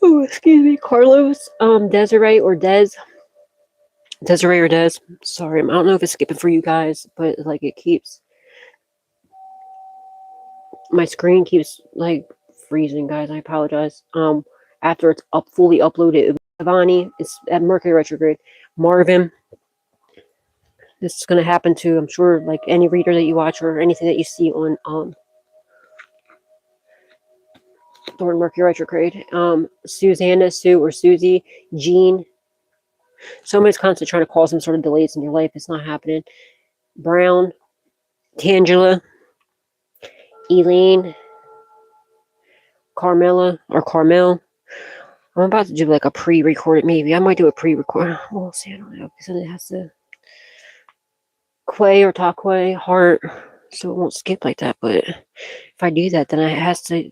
Oh, excuse me, Carlos, Desiree or Des. Desiree or Des. Sorry, I don't know if it's skipping for you guys, but like it keeps. My screen keeps like freezing, guys. I apologize. After it's fully uploaded, Ivani, it's at Mercury retrograde. Marvin. This is going to happen to, I'm sure, like any reader that you watch or anything that you see on during Mercury retrograde. Susanna, Sue, or Susie, Jean. Somebody's constantly trying to cause some sort of delays in your life. It's not happening. Brown, Tangela, Elaine, Carmela, or Carmel. I'm about to do like a pre-recorded, maybe. I might do a pre-record. We'll see. I don't know. Because it has to. Quay or Taquay, Heart. So it won't skip like that. But if I do that, then it has to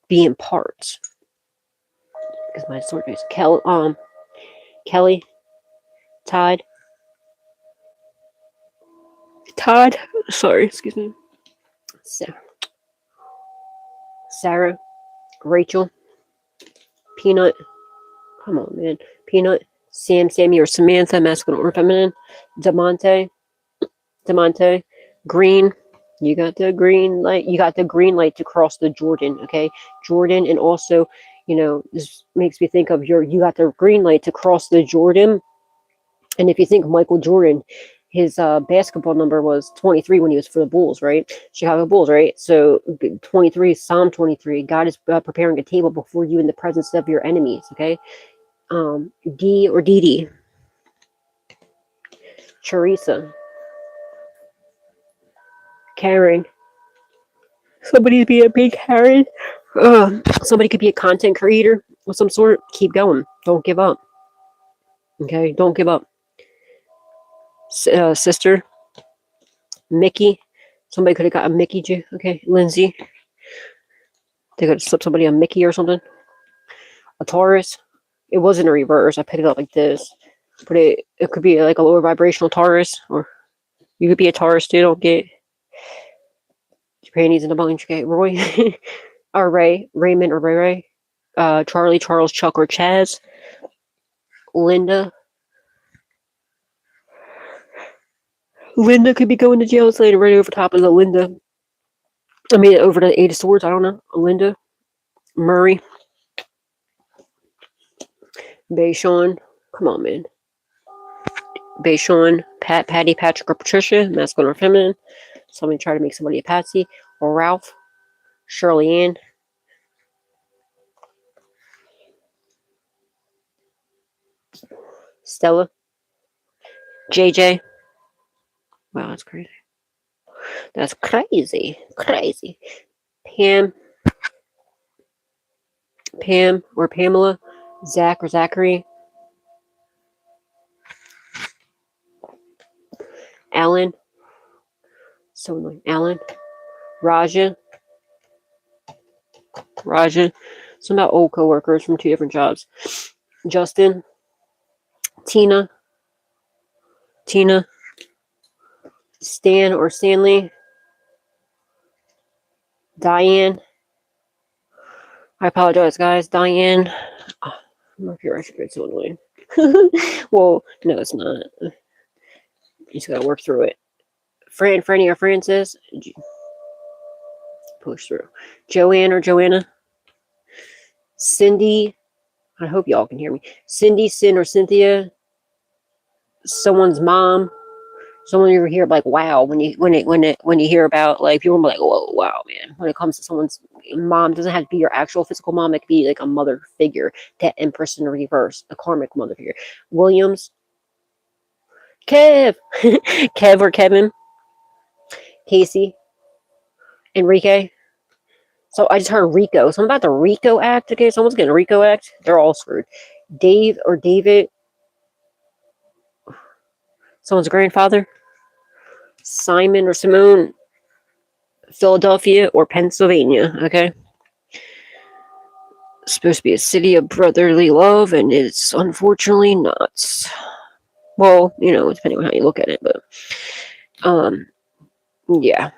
be in parts. Because my sword is Kelly, Todd, sorry, excuse me, Sarah, Rachel, Peanut, come on, man, Peanut, Sam, Sammy, or Samantha, masculine or feminine, Demonte, Green. You got the green light. You got the green light to cross the Jordan, okay? Jordan, and also, you know, this makes me think of you got the green light to cross the Jordan. And if you think Michael Jordan, his basketball number was 23 when he was for the Bulls, right? Chicago Bulls, right? So 23, Psalm 23. God is preparing a table before you in the presence of your enemies, okay? D or Dee, Teresa, Karen. Somebody be a big Karen. Somebody could be a content creator of some sort. Keep going. Don't give up. Okay? Don't give up. Sister, Mickey. Somebody could have got a Mickey too. Okay, Lindsay. They could have slipped somebody a Mickey or something. A Taurus. It wasn't a reverse. I picked it up like this. But it could be like a lower vibrational Taurus. Or you could be a Taurus too. Don't get your panties in a bunch. Okay, Roy. Or Ray. Raymond or Ray. Charlie, Charles, Chuck, or Chaz. Linda. Linda could be going to jail. It's later, right over top of the Linda. I mean, over the Eight of Swords. I don't know. Linda. Murray. Bayshon. Come on, man. Bayshon. Patty, Patrick, or Patricia. Masculine or feminine. Somebody try to make somebody a Patsy. Or Ralph. Shirley Ann. Stella. JJ. Wow, that's crazy. That's crazy. Crazy. Pam or Pamela. Zach or Zachary. Alan. So annoying. Alan. Raja. Some about old co-workers from 2 different jobs. Justin. Tina. Stan or Stanley. Diane. I apologize, guys. Diane. Oh, Mercury retrograde, so annoying. Well, no, it's not. You just gotta work through it. Franny or Francis. Push through. Joanne or Joanna. Cindy. I hope y'all can hear me. Cindy, Sin, or Cynthia. Someone's mom. Some of you hear like wow when you hear about like people are like, whoa, wow, man. When it comes to someone's mom, doesn't have to be your actual physical mom. It could be like a mother figure, that Empress in reverse, a karmic mother figure. Williams, Kev, Kev or Kevin, Casey, Enrique. So I just heard Rico. Something about the Rico Act. Okay, someone's getting a Rico Act. They're all screwed. Dave or David, someone's grandfather. Simon or Simone, Philadelphia or Pennsylvania. Okay, it's supposed to be a city of brotherly love, and it's unfortunately not. Well, you know, depending on how you look at it, but yeah.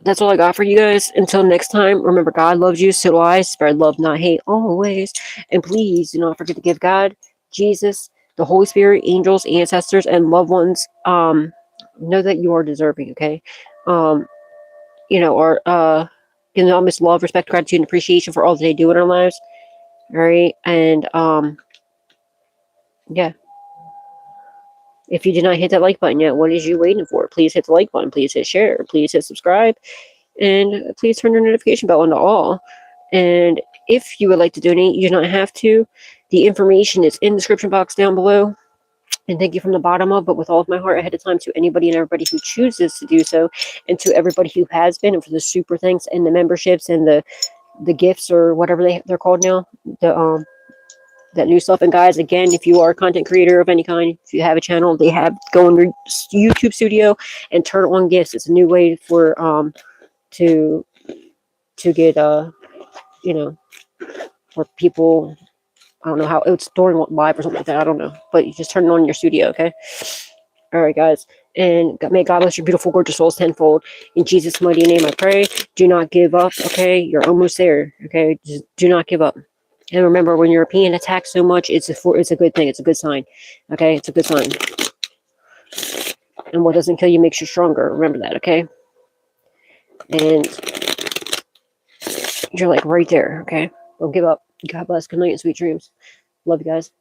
That's all I got for you guys. Until next time, remember, God loves you, so do I. Spread love, not hate, always. And please do not forget to give God, Jesus, the Holy Spirit, angels, ancestors, and loved ones, know that you are deserving, okay? You know, or give them almost love, respect, gratitude, and appreciation for all that they do in our lives. All right? And yeah. If you did not hit that like button yet, what is you waiting for? Please hit the like button. Please hit share. Please hit subscribe. And please turn your notification bell on to all. And if you would like to donate, you do not have to. The information is in the description box down below. And thank you from the bottom up, but with all of my heart ahead of time to anybody and everybody who chooses to do so, and to everybody who has been, and for the super thanks and the memberships and the gifts or whatever they're called now. That new stuff. And guys, again, if you are a content creator of any kind, if you have a channel, they have go in your YouTube studio and turn on gifts. It's a new way for to get you know, for people. I don't know how it's during live or something like that. I don't know, but you just turn it on in your studio, okay? All right, guys, and may God bless your beautiful, gorgeous souls tenfold. In Jesus' mighty name, I pray. Do not give up, okay? You're almost there, okay? Just do not give up. And remember, when you're being attacked so much, it's a good thing. It's a good sign. Okay? It's a good sign. And what doesn't kill you makes you stronger. Remember that, okay? And you're like right there, okay? Don't give up. God bless. Good night and sweet dreams. Love you guys.